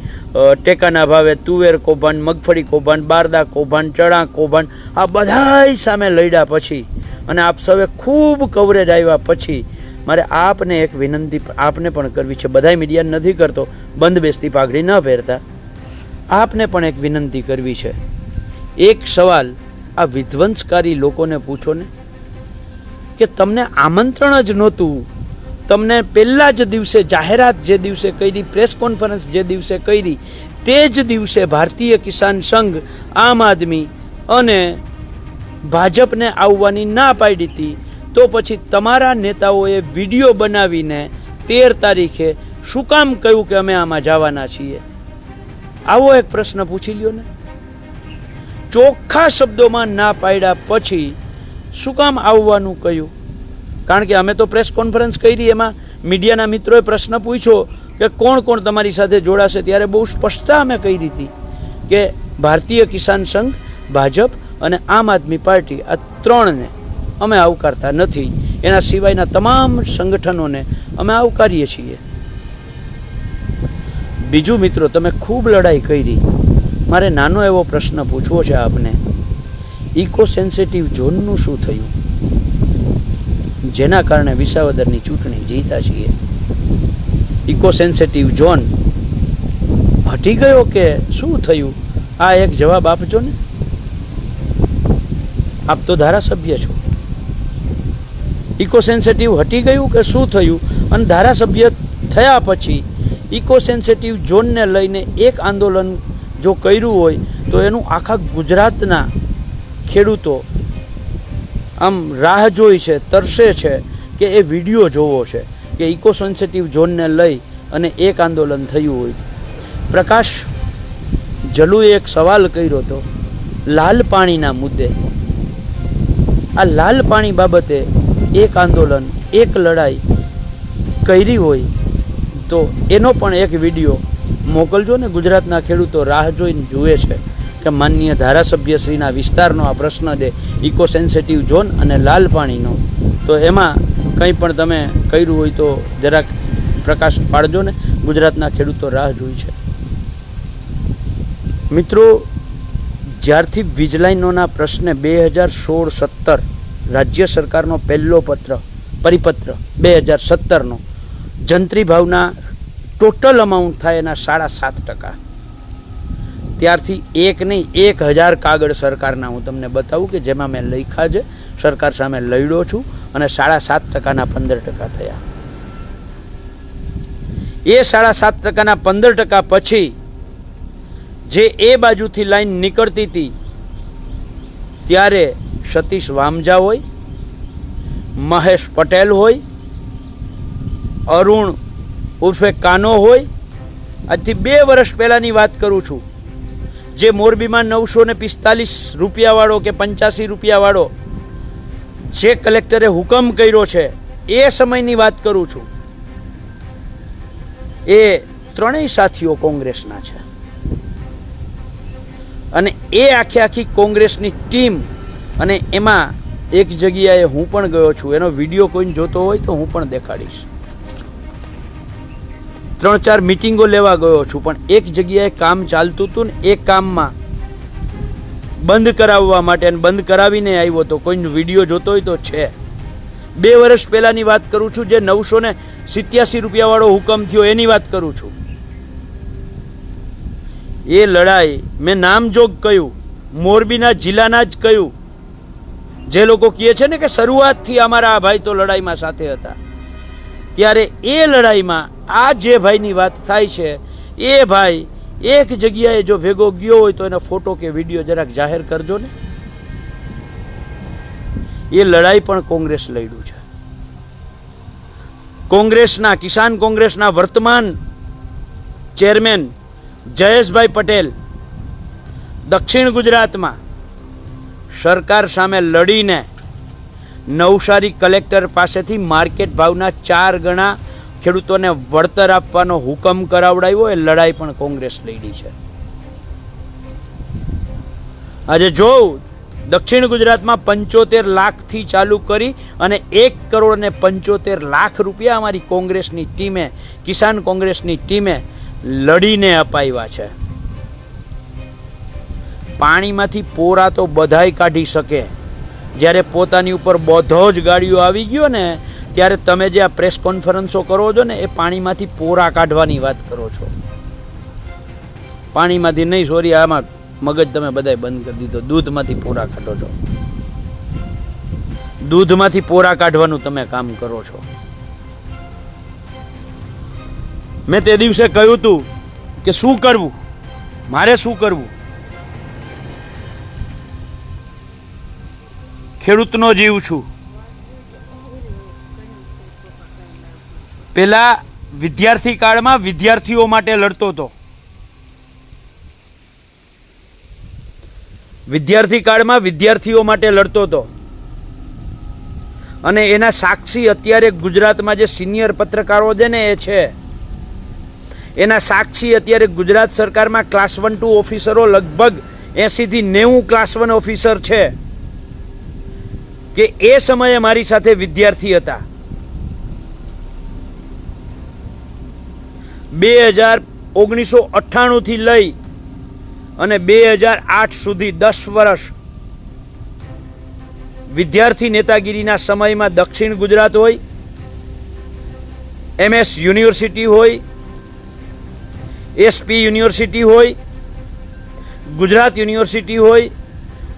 ટેકાના ભાવે તુવેર કૌભાંડ, મગફળી કૌભાંડ, બારદા કૌભાંડ, ચણા કૌભાંડ, આ બધાય સામે લડ્યા પછી અને આપ સૌએ ખૂબ કવરેજ આવ્યા પછી મારે આપને એક વિનંતી આપને પણ કરવી છે. બધાય મીડિયા નથી કરતો, બંધ બેસતી પાઘડી ન પહેરતા. આપને પણ એક વિનંતી કરવી છે. એક સવાલ આ વિધ્વંસકારી લોકોને પૂછો ને કે તમને આમંત્રણ જ નહોતું, તમને પહેલા જ દિવસે જાહેરાત જે દિવસે કરી, પ્રેસ કોન્ફરન્સ જે દિવસે કરી, તે જ દિવસે ભારતીય કિસાન સંઘ, આમ આદમી અને ભાજપને આવવાની ના પાડી હતી. તો પછી તમારા નેતાઓએ વિડીયો બનાવીને 13 તારીખે શું કામ કહ્યું કે અમે આમાં જવાના છીએ? આવો એક પ્રશ્ન પૂછી લ્યો ને. ચોખ્ખા શબ્દોમાં ના પાડ્યા પછી શું કામ આવવાનું કહ્યું? કારણ કે અમે તો પ્રેસ કોન્ફરન્સ કરી, એમાં મીડિયાના મિત્રોએ પ્રશ્ન પૂછ્યો કે કોણ કોણ તમારી સાથે જોડાશે, ત્યારે બહુ સ્પષ્ટતા અમે કહી દીધી કે ભારતીય કિસાન સંઘ, ભાજપ અને આમ આદમી પાર્ટી, આ ત્રણને અમે આવકારતા નથી. એના સિવાયના તમામ સંગઠનોને અમે આવકારીએ છીએ. બીજું મિત્રો, તમે ખૂબ લડાઈ કરી. મારે નાનો એવો પ્રશ્ન પૂછવો છે આપને. ઇકો સેન્સિટિવ ઝોનનું શું થયું, જેના કારણે વિસાવદરની ચૂંટણી જીતા છીએ? ઇકો સેન્સિટિવ ઝોન હટી ગયો કે શું થયું? આ એક જવાબ આપજો ને. આપ તો ધારાસભ્ય છો. ઇકો સેન્સિટિવ હટી ગયું કે શું થયું? અને ધારાસભ્ય થયા પછી ઇકો સેન્સિટિવ ઝોનને લઈને એક આંદોલન જો કર્યું હોય તો એનું આખા ગુજરાતના ખેડૂતો આમ રાહ જોઈ છે, તરસે છે કે એ વિડીયો જોવો છે કે ઇકો સેન્સિટિવ ઝોનને લઈ અને એક આંદોલન થયું હોય. પ્રકાશ જલુએ એક સવાલ કર્યો હતો લાલ પાણીના મુદ્દે. આ લાલ પાણી બાબતે એક આંદોલન, એક લડાઈ કરી હોય તો એનો પણ એક વિડીયો મોકલજો ને. ગુજરાતના ખેડૂતો રાહ જોઈને જુએ છે કે માનનીય ધારાસભ્યશ્રીના વિસ્તારનો આ પ્રશ્ન છે, ઇકો સેન્સિટિવ ઝોન અને લાલ પાણીનો. તો એમાં કંઈ પણ તમે કર્યું હોય તો જરાક પ્રકાશ પાડજો ને. ગુજરાતના ખેડૂતો રાહ જોઈ છે. મિત્રો, જ્યારથી વીજ લાઈનોના પ્રશ્ને 2016-17 રાજ્ય સરકારનો પહેલો પરિપત્ર 2017નો જંત્રી ભાવના ટોટલ અમાઉન્ટ થાય એના 7.5%, ત્યારથી એક નહીં 1000 કાગળ સરકારના હું તમને બતાવું કે જેમાં મેં લખ્યા છે, સરકાર સામે લડ્યો છું અને 7.5%ના 15% થયા. એ 7.5%ના 15% પછી જે એ બાજુથી લાઈન નીકળતી હતી ત્યારે સતીશ વામજા હોય, મહેશ પટેલ હોય, અરુણ ઉર્ફે કાનો હોય. આજથી 2 વર્ષ પહેલાંની વાત કરું છું. જે મોરબીમાં 945 રૂપિયાવાળો કે 85 રૂપિયાવાળો જે કલેક્ટરે હુકમ કર્યો છે એ સમયની વાત કરું છું. એ ત્રણેય સાથીઓ કોંગ્રેસના છે અને એ આખી કોંગ્રેસની ટીમ, અને એમાં એક જગ્યાએ હું પણ ગયો છું. એનો વિડીયો કોઈને જોતો હોય તો હું પણ દેખાડીશ. 3-4 મિટિંગો લેવા ગયો છું, પણ એક જગ્યાએ કામ ચાલતું હતું ને એ કામમાં બંધ કરાવવા માટે અને બંધ કરાવીને આવ્યો તો. કોઈનો વિડીયો જોતો હોય તો છે. 2 વર્ષ પહેલાની વાત કરું છું. જે 987 રૂપિયાવાળો હુકમ થયો એની વાત કરું છું. એ લડાઈ મેં નામજોગ કહ્યું, મોરબીના જિલ્લાના જ કહ્યું. જે લોકો કહે છે ને કે શરૂઆતથી અમારા આ ભાઈ તો લડાઈમાં સાથે હતા, ત્યારે એ લડાઈમાં આ જે ભાઈની વાત થાય છે એ ભાઈ એક જગ્યાએ જો ભેગો ગયો હોય તો એનો ફોટો કે વિડીયો જરાક જાહેર કરજો ને. એ લડાઈ પણ કોંગ્રેસ લડ્યું છે. કોંગ્રેસના, કિસાન કોંગ્રેસના વર્તમાન ચેરમેન જયેશભાઈ પટેલ દક્ષિણ ગુજરાતમાં સરકાર સામે લડીને નવસારી કલેક્ટર પાસેથી માર્કેટ ભાવના 4 ગણા ખેડૂતોને વળતર આપવાનો હુકમ કરાવડાવ્યો. એ લડાઈ પણ કોંગ્રેસ લડી છે. આજે જો દક્ષિણ ગુજરાતમાં 75 લાખથી ચાલુ કરી અને 1,75,00,000 રૂપિયા અમારી કોંગ્રેસની ટીમે, કિસાન કોંગ્રેસની ટીમે લડીને અપાવ્યા છે. પાણીમાંથી પોરા તો બધાય કાઢી શકે. જ્યારે પોતાની ઉપર બધો જ ગાડીઓ આવી ગયો ને ત્યારે તમે જે આ પ્રેસ કોન્ફરન્સો કરો છો ને એ પાણીમાંથી પોરા કાઢવાની વાત કરો છો. પાણીમાંથી નહીં, સોરી, આમાં મગજ તમે બધાય બંધ કરી દીધો. દૂધમાંથી પોરા કાઢો છો. દૂધમાંથી પોરા કાઢવાનું તમે કામ કરો છો. મેં તે દિવસે કહ્યું હતું કે શું કરવું, મારે શું કરવું. ખેડૂતનો જીવ છું. પેલા વિદ્યાર્થી કાળમાં વિદ્યાર્થીઓ માટે લડતો હતો. વિદ્યાર્થી કાળમાં વિદ્યાર્થીઓ માટે લડતો હતો અને એના સાક્ષી અત્યારે ગુજરાતમાં જે સિનિયર પત્રકારો છે ને એ છે. એના સાક્ષી અત્યારે ગુજરાત સરકારમાં ક્લાસ 1-2 ઓફિસરો લગભગ 80 થી 90 ક્લાસ 1 ઓફિસર છે કે એ સમયે મારી સાથે વિદ્યાર્થી હતા. 1998 થી લઈ અને 2008 સુધી 10 વર્ષ વિદ્યાર્થી નેતાગીરીના સમયમાં દક્ષિણ ગુજરાત હોય, MS યુનિવર્સિટી હોય, SP યુનિવર્સિટી હોય, ગુજરાત યુનિવર્સિટી હોય,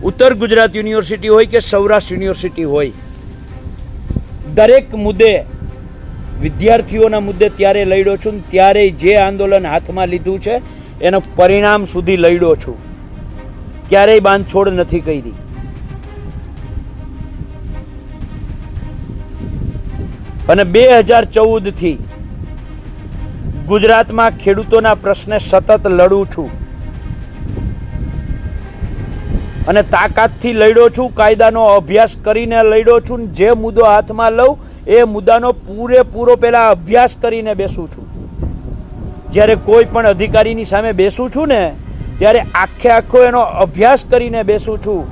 ઉત્તર ગુજરાત યુનિવર્સિટી હોય કે સૌરાષ્ટ્ર યુનિવર્સિટી હોય, દરેક મુદ્દે વિદ્યાર્થીઓના મુદ્દે ત્યારે લડ્યો છું. ત્યારે જે આંદોલન હાથમાં લીધું છે એનું પરિણામ સુધી લડ્યો છું. ક્યારેય બાંધછોડ નથી કરી. અને 2014 થી ગુજરાતમાં ખેડૂતોના પ્રશ્ને સતત લડું છું અને તાકાતથી લડ્યો છું. કાયદાનો અભ્યાસ કરીને લડ્યો છું. જે મુદ્દો હાથમાં લઉં એ મુદ્દાનો પૂરેપૂરો પહેલા અભ્યાસ કરીને બેસું છું. જ્યારે કોઈ પણ અધિકારીની સામે બેસું છું ને ત્યારે આખો એનો અભ્યાસ કરીને બેસું છું.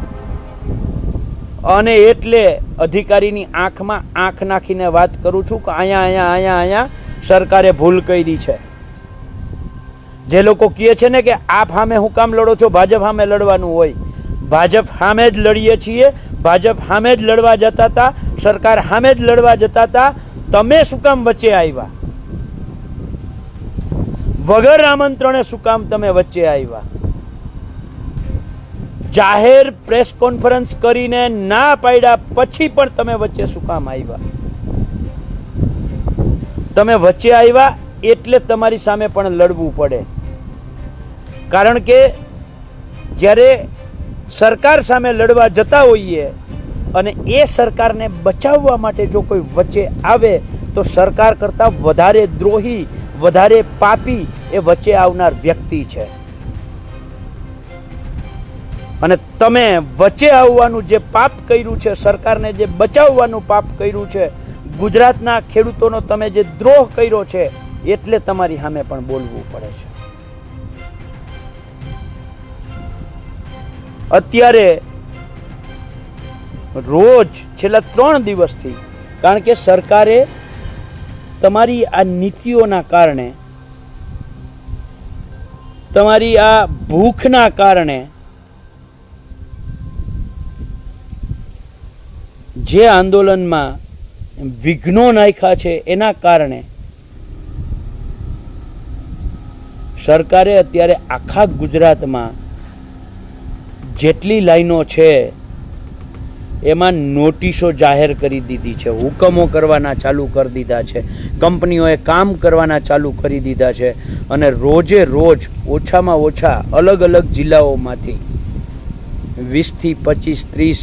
અને એટલે અધિકારીની આંખમાં આંખ નાખીને વાત કરું છું કે અહીંયા સરકારે ભૂલ કરી છે. જે લોકો કહે છે ને કે આપ સામે હું કામ લડો છો, ભાજપ સામે લડવાનું હોય. ભાજપ સામે જ લડીએ છીએ. ભાજપ સામે જ લડવા જતા હતા. સરકાર સામે જ લડવા જતા હતા. તમે શું કામ વચ્ચે આવ્યા? વગર આમંત્રણે શું કામ તમે વચ્ચે આવ્યા? જાહેર પ્રેસ કોન્ફરન્સ કરીને ના પાડ્યા પછી પણ તમે વચ્ચે શું કામ આવ્યા? તમે વચ્ચે આવ્યા એટલે તમારી સામે પણ લડવું પડે. કારણ કે જ્યારે સરકાર સામે લડવા જતા હોઈએ અને એ સરકારને બચાવવા માટે જો કોઈ વચ્ચે આવે તો સરકાર કરતાં વધારે દ્રોહી, વધારે પાપી એ વચ્ચે આવનાર વ્યક્તિ છે. અને તમે વચ્ચે આવવાનું જે પાપ કર્યું છે, સરકારને જે બચાવવાનું પાપ કર્યું છે, ગુજરાતના ખેડૂતોનો તમે જે દ્રોહ કર્યો છે, એટલે તમારી સામે પણ બોલવું પડે છે. અત્યારે રોજ છેલ્લા 3 દિવસથી, કારણ કે સરકારે તમારી આ નીતિઓના કારણે, તમારી આ ભૂખના કારણે જે આંદોલનમાં વિઘ્નો નાખ્યા છે એના કારણે સરકારે અત્યારે આખા ગુજરાતમાં જેટલી લાઈનો છે એમાં નોટિસો જાહેર કરી દીધી છે. હુકમો કરવાના ચાલુ કરી દીધા છે. કંપનીઓએ કામ કરવાના ચાલુ કરી દીધા છે. અને રોજે રોજ ઓછામાં ઓછા અલગ અલગ જિલ્લાઓમાંથી 20 થી 25, 30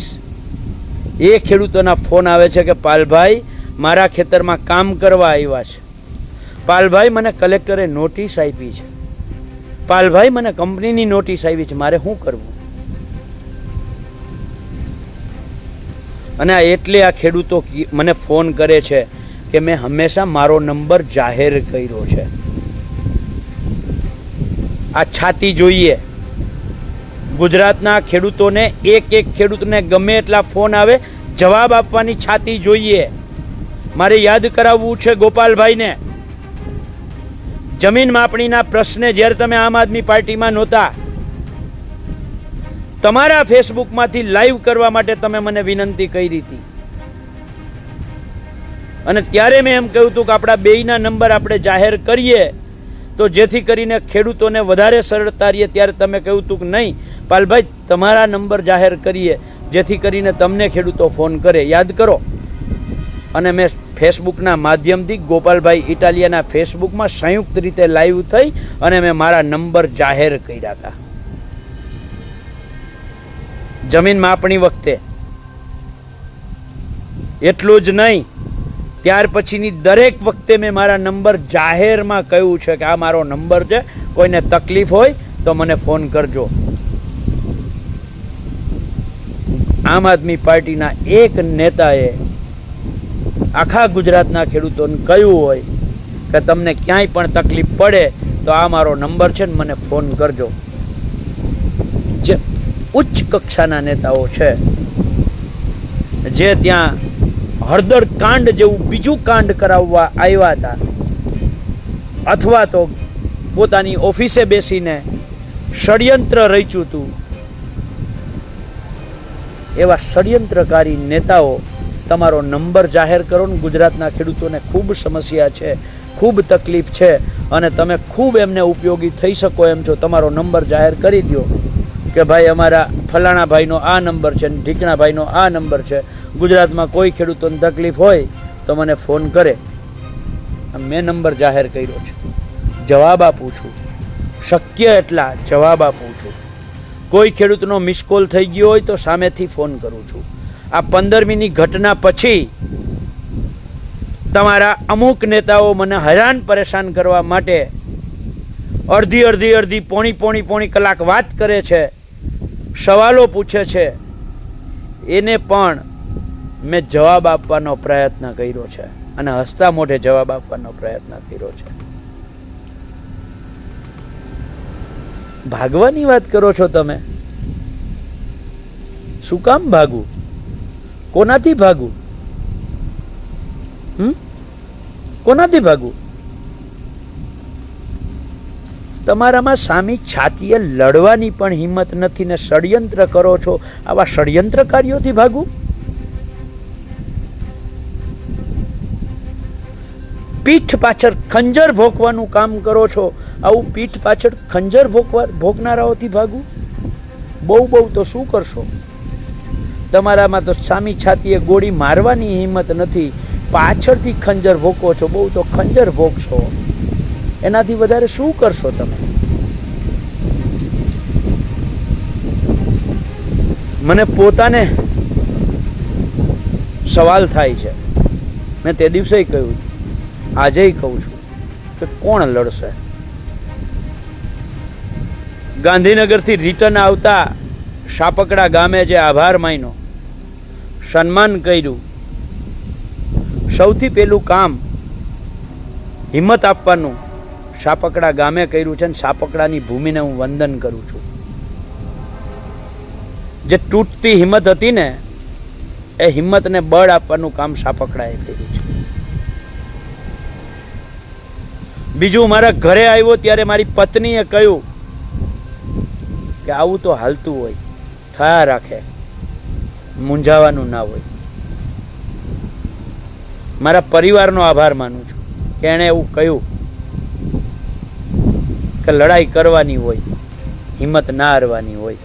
એ ખેડૂતોના ફોન આવે છે કે પાલભાઈ મારા ખેતરમાં કામ કરવા આવ્યા છે. પાલભાઈ મને કલેક્ટરે નોટિસ આપી છે. પાલભાઈ મને કંપનીની નોટિસ આવી છે, મારે શું કરવું? અને એટલે આ ખેડૂતો મને ફોન કરે છે કે મેં હંમેશા મારો નંબર જાહેર કર્યો છે. આ છાતી જોઈએ. ગુજરાતના ખેડૂતોને એક ખેડૂતને ગમે એટલા ફોન આવે, જવાબ આપવાની છાતી જોઈએ. મારે યાદ કરાવવું છે ગોપાલભાઈને, જમીન માપણીના પ્રશ્ને જ્યારે તમે આમ આદમી પાર્ટીમાં નહોતા, તમારા ફેસબુકમાંથી લાઈવ કરવા માટે તમે મને વિનંતી કરી હતી. અને ત્યારે મેં એમ કહ્યું હતું કે આપણા બેયના નંબર આપણે જાહેર કરીએ તો જેથી કરીને ખેડૂતોને વધારે સરળતા રહે. ત્યારે તમે કહ્યું હતું કે નહીં પાલભાઈ, તમારા નંબર જાહેર કરીએ જેથી કરીને તમને ખેડૂતો ફોન કરે. યાદ કરો. અને મેં ફેસબુકના માધ્યમથી ગોપાલભાઈ ઇટાલિયાના ફેસબુકમાં સંયુક્ત રીતે લાઈવ થઈ અને મેં મારા નંબર જાહેર કર્યા હતા. જમીન માપણી વખતે એટલું જ નહીં, ત્યાર પછીની દરેક વખતે મેં મારા નંબર જાહેરમાં કહ્યું છે કે આ મારો નંબર છે, કોઈને તકલીફ હોય તો મને ફોન કરજો. આમ આદમી પાર્ટીના એક નેતાએ આખા ગુજરાતના ખેડૂતોને કહ્યું હોય કે તમને ક્યાંય પણ તકલીફ પડે તો આ મારો નંબર છે ને મને ફોન કરજો. જે ઉચ્ચ કક્ષાના નેતાઓ છે, જે ત્યાં હળદર કાંડ જેવું બીજું કાંડ કરાવવા આવ્યા હતા, અથવા તો પોતાની ઓફિસે બેસીને ષડયંત્ર રચ્યું હતું, એવા ષડયંત્રકારી નેતાઓ તમારો નંબર જાહેર કરો ને. ગુજરાતના ખેડૂતોને ખૂબ સમસ્યા છે, ખૂબ તકલીફ છે અને તમે ખૂબ એમને ઉપયોગી થઈ શકો એમ છો. તમારો નંબર જાહેર કરી દો કે ભાઈ અમારા ફલાણા ભાઈનો આ નંબર છે ને ઢીકણા ભાઈનો આ નંબર છે. ગુજરાતમાં કોઈ ખેડૂતોને તકલીફ હોય તો મને ફોન કરે. મેં નંબર જાહેર કર્યો છે. જવાબ આપું છું, શક્ય એટલા જવાબ આપું છું. કોઈ ખેડૂતનો મિસ કોલ થઈ ગયો હોય તો સામેથી ફોન કરું છું. આ 15મીની ઘટના પછી તમારા અમુક નેતાઓ મને હેરાન પરેશાન કરવા માટે અડધી પોણી કલાક વાત કરે છે, સવાલો પૂછે છે. એને પણ મેં જવાબ આપવાનો પ્રયત્ન કર્યો છે અને હસતા મોઢે જવાબ આપવાનો પ્રયત્ન કર્યો છે. ભાગવાની વાત કરો છો તમે. શું કામ ભાગવું? કોનાથી ભાગવું? કોનાથી ભાગવું? તમારામાં સામી છાતીએ લડવાની પણ હિંમત નથી ને ષડયંત્ર કરો છો. આવા ષડયંત્રકારીઓથી ભાગવું? પીઠ પાછળ ખંજર ભોંકવાનું કામ કરો છો. આવું પીઠ પાછળ ખંજર ભોંકનારાઓથી ભાગવું? બહુ તો શું કરશો? તમારામાં તો સામી છાતીએ ગોળી મારવાની હિંમત નથી, પાછળથી ખંજર ભોંકો છો. બહુ તો ખંજર ભોંકશો. એનાથી વધારે શું કરશો તમે? મને પોતાને સવાલ થાય છે. મેં તે દિવસે કહ્યું, આજે કહું છું કે કોણ લડશે? ગાંધીનગરથી રિટર્ન આવતા શાપકડા ગામે જે આભાર માન્યો, સન્માન કર્યું, સૌથી પહેલું કામ હિંમત આપવાનું શાપકડા ગામે કર્યું છે અને શાપકડાની ભૂમિને હું વંદન કરું છું. જે તૂટતી હિંમત હતી ને, એ હિંમતને બળ આપવાનું કામ શાપકડાએ કર્યું છે. બીજું, મારા ઘરે આવ્યો ત્યારે મારી પત્નીએ કહ્યું કે આવું તો હાલતું હોય, થયા રાખે, મૂંઝાવાનું ના હોય. મારા પરિવારનો આભાર માનું છું કે એણે એવું કહ્યું કે લડાઈ કરવાની હોય, હિંમત ના હારવાની હોય.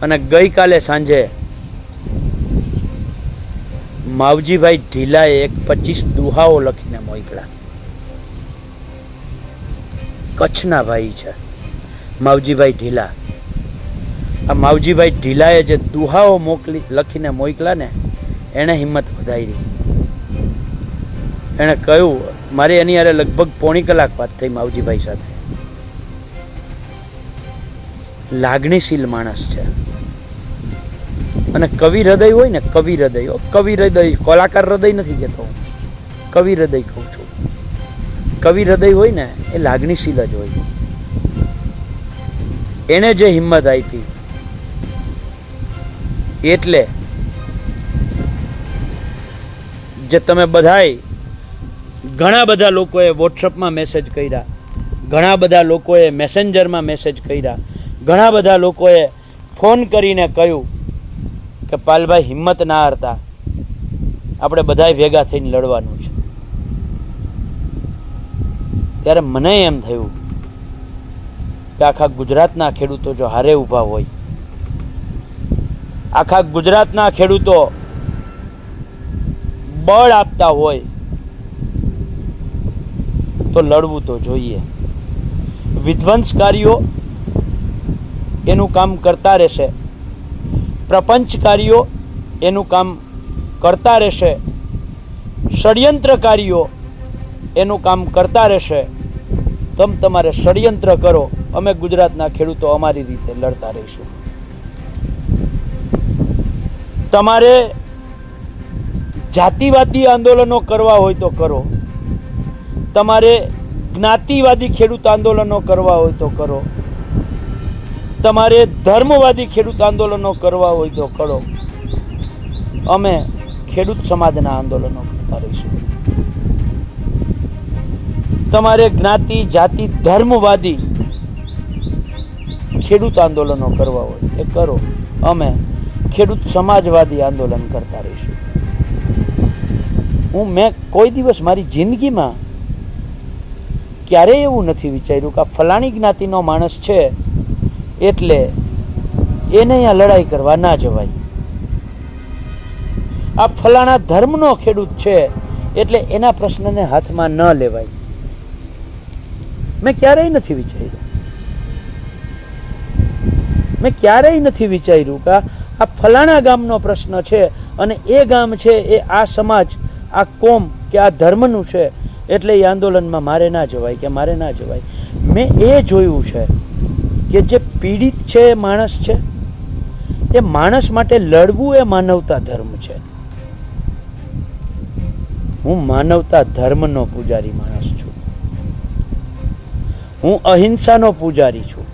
અને ગઈકાલે સાંજે માવજીભાઈ ઢીલાએ એક 25 દુહાઓ લખીને મોકલ્યા. કચ્છના ભાઈ છે માવજીભાઈ ઢીલા. આ માવજીભાઈ ઢીલાએ જે દુહાઓ લખીને મોકલા ને, એણે હિંમત વધારી. એણે કહ્યું, મારે એની હારે લગભગ પોણી કલાક વાત થઈ માવજીભાઈ સાથે. લાગણીશીલ માણસ છે. અને કવિ હૃદય હોય ને, કવિ હૃદય, કવિ હૃદય, કલાકાર હૃદય નથી કહેતો હું, કવિ હૃદય કહું છું. કવિ હૃદય હોય ને એ લાગણીશીલ જ હોય. એને જે હિંમત આપી, એટલે જે તમે બધાય ઘણા બધા લોકોએ વોટ્સઅપમાં મેસેજ કર્યા, ઘણા બધા લોકોએ મેસેન્જરમાં મેસેજ કર્યા, ઘણા બધા લોકોએ ફોન કરીને કહ્યું કે પાલભાઈ હિંમત ના હારતા, આપણે બધાય ભેગા થઈને લડવાનું છે. ત્યારે મને એમ થયું કે આખા ગુજરાતના ખેડૂતો જો હારે ઊભા હોય, આખા ગુજરાતના ખેડૂતો બળ આપતા હોય તો લડવું તો જોઈએ. વિધ્વંસકારીઓ એનું કામ કરતા રહેશે, પ્રપંચકારીઓ એનું કામ કરતા રહેશે, ષડયંત્રકારીઓ એનું કામ કરતા રહેશે. તમારે ષડયંત્ર કરો, અમે ગુજરાતના ખેડૂતો અમારી રીતે લડતા રહીશું. તમારે જાતિવાદી આંદોલનો કરવા હોય તો કરો, તમારે જ્ઞાતિવાદી ખેડૂત આંદોલનો કરવા હોય તો કરો, તમારે ધર્મવાદી ખેડૂત આંદોલનો કરવા હોય તો કરો. અમે ખેડૂત સમાજના આંદોલનો કરતા રહીશું. તમારે જ્ઞાતિ જાતિ ધર્મવાદી ખેડૂત આંદોલનો કરવા હોય એ કરો, અમે ખેડૂત સમાજવાદી આંદોલન કરતા રહીશું. મેં કોઈ દિવસ મારી જિંદગીમાં ક્યારેય એવું નથી વિચાર્યું કે આ ફલાણી જ્ઞાતિનો માણસ છે એટલે એને અહીંયા લડાઈ કરવા ના જવાય, આ ફલાણા ધર્મનો ખેડૂત છે એટલે એના પ્રશ્નને હાથમાં ન લેવાય. મેં ક્યારેય નથી વિચાર્યું, મેં ક્યારેય નથી વિચાર્યું કે આ ફલાણા ગામનો પ્રશ્ન છે અને એ ગામ છે એ આ સમાજ, આ કોમ કે આ ધર્મનું છે એટલે એ આંદોલનમાં મારે ના જવાય કે મારે ના જવાય. મેં એ જોયું છે કે જે પીડિત છે એ માણસ છે, એ માણસ માટે લડવું એ માનવતા ધર્મ છે. હું માનવતા ધર્મનો પૂજારી માણસ છું, હું અહિંસાનો પૂજારી છું,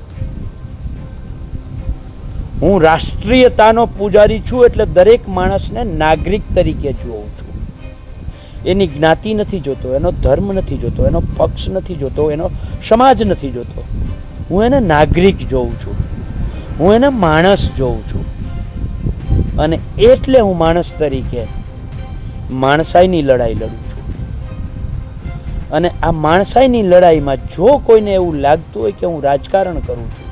હું રાષ્ટ્રીયતાનો પૂજારી છું. એટલે દરેક માણસને નાગરિક તરીકે જોઉં છું. એની જ્ઞાતિ નથી જોતો, એનો ધર્મ નથી જોતો, એનો પક્ષ નથી જોતો, એનો સમાજ નથી જોતો. હું એને નાગરિક જોઉં છું, હું એને માણસ જોઉં છું. અને એટલે હું માણસ તરીકે માણસાઈની લડાઈ લડું છું. અને આ માણસાઈની લડાઈમાં જો કોઈને એવું લાગતું હોય કે હું રાજકારણ કરું છું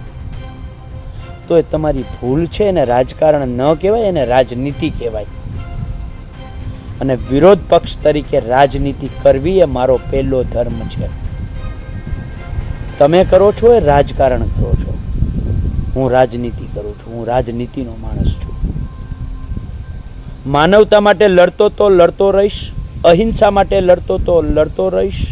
તો એ તમારી ભૂલ છે. એને રાજકારણ ન કહેવાય, એને રાજનીતિ કહેવાય. અને વિરોધ પક્ષ તરીકે રાજનીતિ કરવી એ મારો પહેલો ધર્મ છે. તમે કરો છો એ રાજકારણ કરો છો, હું રાજનીતિ કરું છું, હું રાજનીતિનો માણસ છું. માનવતા માટે લડતો તો લડતો રહીશ, અહિંસા માટે લડતો તો લડતો રહીશ,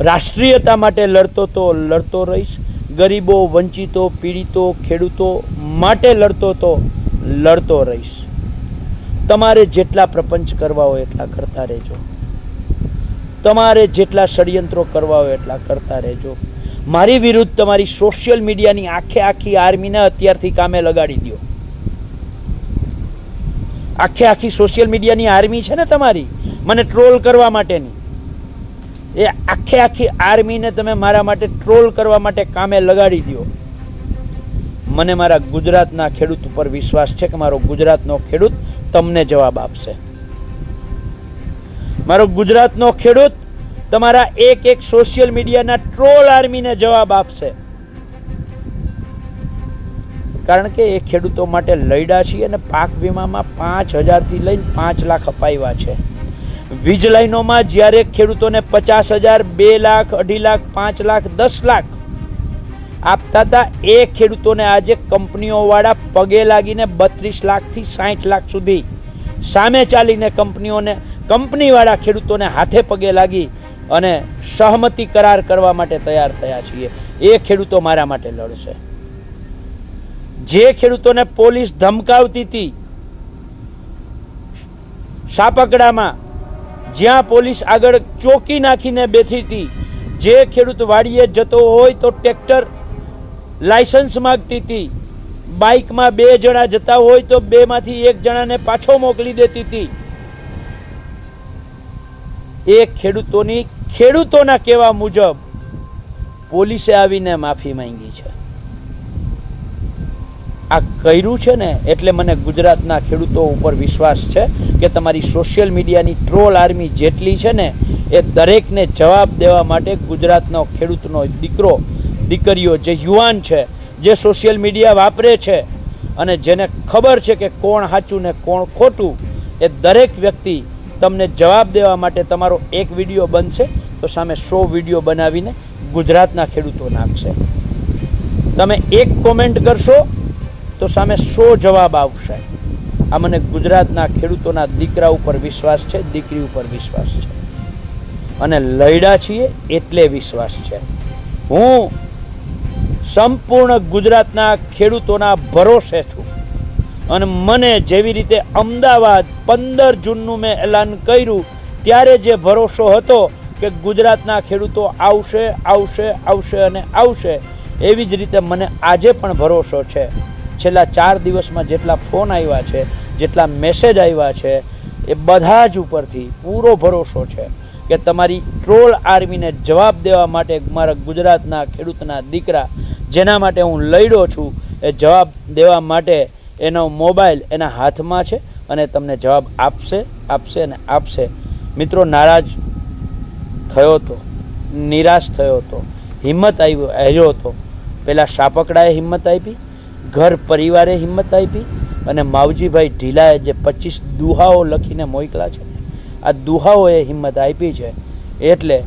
રાષ્ટ્રીયતા માટે લડતો તો લડતો રહીશ, ગરીબો, વંચિતો, પીડિતો, ખેડૂતો માટે લડતો તો લડતો રહીશ. તમારે જેટલા પ્રપંચ કરવા હોય એટલા કરતા રહેજો, તમારે જેટલા ષડયંત્રો કરવા હોય એટલા કરતા રહેજો. મારી વિરુદ્ધ તમારી સોશિયલ મીડિયાની આખી આર્મીને અત્યારથી કામે લગાડી દો. આખી સોશિયલ મીડિયાની આર્મી છે ને તમારી મને ટ્રોલ કરવા માટેની, એ આખી આર્મીને તમે મારા માટે ટ્રોલ કરવા માટે કામે લગાડી દો. મને મારા ગુજરાતના ખેડૂત ઉપર વિશ્વાસ છે કે મારો ગુજરાતનો ખેડૂત તમને જવાબ આપશે. મારો ગુજરાતનો ખેડૂત તમારા એક સોશિયલ મીડિયાના ટ્રોલ આર્મીને જવાબ આપશે. કારણ કે એ ખેડૂતો માટે લડ્યા છીએ અને પાક વીમામાં 5,000 થી લઈને 5 લાખ અપાવ્યા છે. વીજ લાઈનોમાં જ્યારે ખેડૂતોને 50,000, 2 લાખ, 2.5 લાખ, 5 લાખ, 10 લાખ આપતા હતા, એ ખેડૂતોને આજે કંપનીઓવાળા પગે લાગીને 32 લાખથી 60 લાખ સુધી સામે ચાલીને કંપનીવાળા ખેડૂતોને હાથે પગે લાગી અને સહમતિ કરાર કરવા માટે તૈયાર થયા છીએ. એ ખેડૂતો મારા માટે લડશે. જે ખેડૂતોને પોલીસ ધમકાવતી હતી સાપકડામાં, જ્યાં પોલીસ આગળ ચોકી નાખીને બેઠી હતી, જે ખેડૂત વાડીએ જતો હોય તો ટ્રેક્ટર લાયસન્સ માંગતી હતી, બાઇકમાં 2 જણા જતા હોય તો 2 માંથી 1 જણાને પાછો મોકલી દેતી હતી, એ ખેડૂતોના કહેવા મુજબ પોલીસે આવીને માફી માંગી છે. આ કર્યું છે ને એટલે મને ગુજરાતના ખેડૂતો ઉપર વિશ્વાસ છે કે તમારી સોશિયલ મીડિયાની ટ્રોલ આર્મી જેટલી છે ને એ દરેકને જવાબ દેવા માટે ગુજરાતનો ખેડૂતનો દીકરો દીકરીઓ, જે યુવાન છે, જે સોશિયલ મીડિયા વાપરે છે અને જેને ખબર છે કે કોણ સાચું ને કોણ ખોટું, એ દરેક વ્યક્તિ તમને જવાબ દેવા માટે તમારો એક વિડીયો બનશે તો સામે 100 વિડીયો બનાવીને ગુજરાતના ખેડૂતો નાખશે. તમે એક કોમેન્ટ કરશો તો સામે 100 જવાબ આવશે. આ મને ગુજરાતના ખેડૂતોના દીકરા ઉપર વિશ્વાસ છે, દીકરી ઉપર વિશ્વાસ છે અને લડ્યા છીએ એટલે વિશ્વાસ છે. હું સંપૂર્ણ ગુજરાતના ખેડૂતોના ભરોસે છું અને મને જેવી રીતે અમદાવાદ 15 જૂનનું મેં એલાન કર્યું ત્યારે જે ભરોસો હતો કે ગુજરાતના ખેડૂતો આવશે આવશે આવશે અને આવશે, એવી જ રીતે મને આજે પણ ભરોસો છે. છેલ્લા 4 દિવસમાં જેટલા ફોન આવ્યા છે, જેટલા મેસેજ આવ્યા છે, એ બધા જ ઉપરથી પૂરો ભરોસો છે કે તમારી ટ્રોલ આર્મીને જવાબ દેવા માટે મારા ગુજરાતના ખેડૂતના દીકરા, જેના માટે હું લડ્યો છું, એ જવાબ દેવા માટે એનો મોબાઈલ એના હાથમાં છે અને તમને જવાબ આપશે આપશે અને આપશે. મિત્રો, નારાજ થયો હતો, નિરાશ થયો હતો, હિંમત હાર્યો હતો. પહેલાં સાપકડાએ હિંમત આપી, ઘર પરિવારે હિંમત આપી અને માવજીભાઈ ઢીલાએ જે 25 દુહાઓ લખીને મોકલા છે, આ દુહાઓએ હિંમત આપી છે. એટલે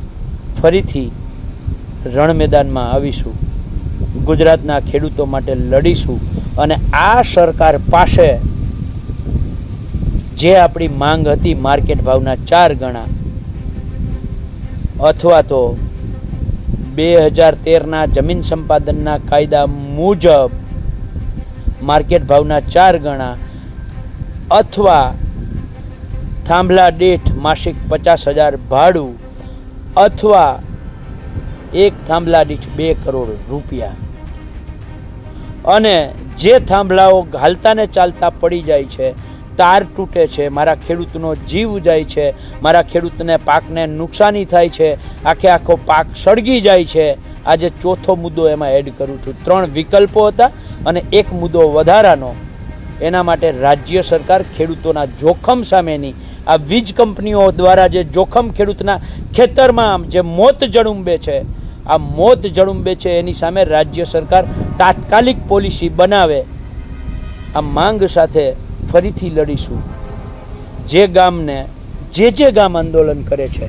ફરીથી રણ મેદાનમાં આવીશું, ગુજરાતના ખેડૂતો માટે લડીશું અને આ સરકાર પાસે જે આપણી માંગ હતી માર્કેટ ભાવના 4 ગણા અથવા તો 2013ના જમીન સંપાદનના કાયદા મુજબ માર્કેટ ભાવના 4 ગણા અથવા થાંભલા દીઠ માસિક 50,000 ભાડું અથવા એક થાંભલા દીઠ 2 કરોડ રૂપિયા, અને જે થાંભલાઓ હાલતા ને ચાલતા પડી જાય છે, તાર તૂટે છે, મારા ખેડૂતનો જીવ જાય છે, મારા ખેડૂતને પાકને નુકસાની થાય છે, આખો પાક સળગી જાય છે. આજે 4થો મુદ્દો એમાં એડ કરું છું. 3 વિકલ્પો હતા અને એક મુદ્દો વધારાનો. એના માટે રાજ્ય સરકાર ખેડૂતોના જોખમ સામેની આ વીજ કંપનીઓ દ્વારા જે જોખમ ખેડૂતના ખેતરમાં જે મોત જડુંબે છે, આ મોત જડુંબે છે, એની સામે રાજ્ય સરકાર તાત્કાલિક પોલિસી બનાવે. આ માંગ સાથે ફરીથી લડીશું. જે ગામને જે ગામ આંદોલન કરે છે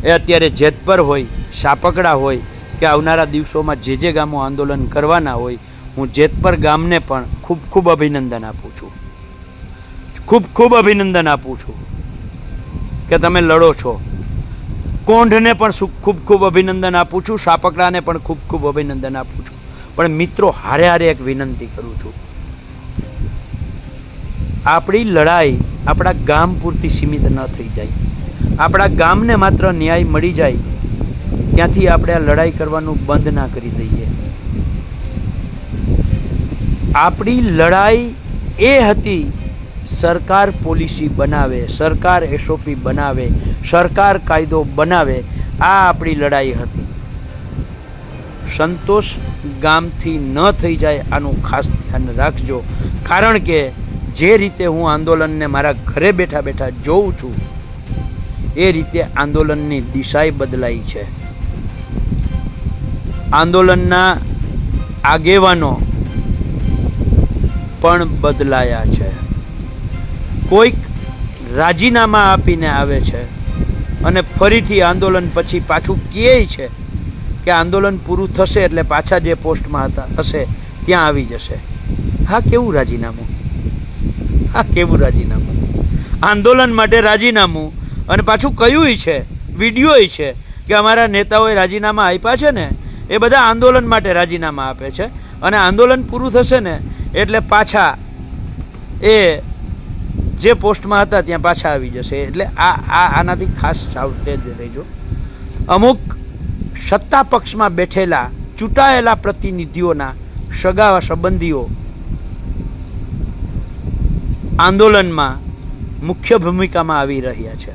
એ અત્યારે જેતપર હોય, સાપકડા હોય કે આવનારા દિવસોમાં જે ગામો આંદોલન કરવાના હોય, હું જેતપર ગામને પણ ખૂબ ખૂબ અભિનંદન આપું છું, ખૂબ અભિનંદન આપું છું કે તમે લડો છો. કોંઢને પણ ખૂબ અભિનંદન આપું છું, સાપકડાને પણ ખૂબ અભિનંદન આપું છું. પણ મિત્રો, હારે એક વિનંતી કરું છું, આપણી લડાઈ આપણા ગામ પૂરતી સીમિત ન થઈ જાય. આપણા ગામને માત્ર ન્યાય મળી જાય ત્યાંથી આપણે આ લડાઈ કરવાનું બંધ ના કરી દઈએ. આપણી લડાઈ એ હતી, સરકાર પોલિસી બનાવે, સરકાર એસઓપી બનાવે, સરકાર કાયદો બનાવે. આ આપણી લડાઈ હતી. સંતોષ ગામથી ન થઈ જાય આનું ખાસ ધ્યાન રાખજો. કારણ કે જે રીતે હું આંદોલનને મારા ઘરે બેઠા બેઠા જોઉં છું, એ રીતે આંદોલનની દિશાએ બદલાઈ છે. આંદોલનના આગેવાનો પણ બદલાયા છે. કોઈક રાજીનામા આપીને આવે છે અને ફરીથી આંદોલન પછી પાછું કહે છે કે આંદોલન પૂરું થશે એટલે પાછા જે પોસ્ટમાં હશે ત્યાં આવી જશે. હા, કેવું રાજીનામું? આંદોલન માટે રાજીનામું, અને પાછું કયું છે, વિડીયો છે કે અમારા નેતાઓએ રાજીનામા આપ્યા છે ને એ બધા આંદોલન માટે રાજીનામા આપે છે અને આંદોલન પૂરું થશે ને એટલે પાછા એ જે પોસ્ટમાં હતા ત્યાં પાછા આવી જશે. એટલે આનાથી ખાસ સાવચેત રહેજો. અમુક સત્તા પક્ષમાં બેઠેલા ચૂંટાયેલા પ્રતિનિધિઓના સગા સંબંધીઓ આંદોલનમાં મુખ્ય ભૂમિકામાં આવી રહ્યા છે.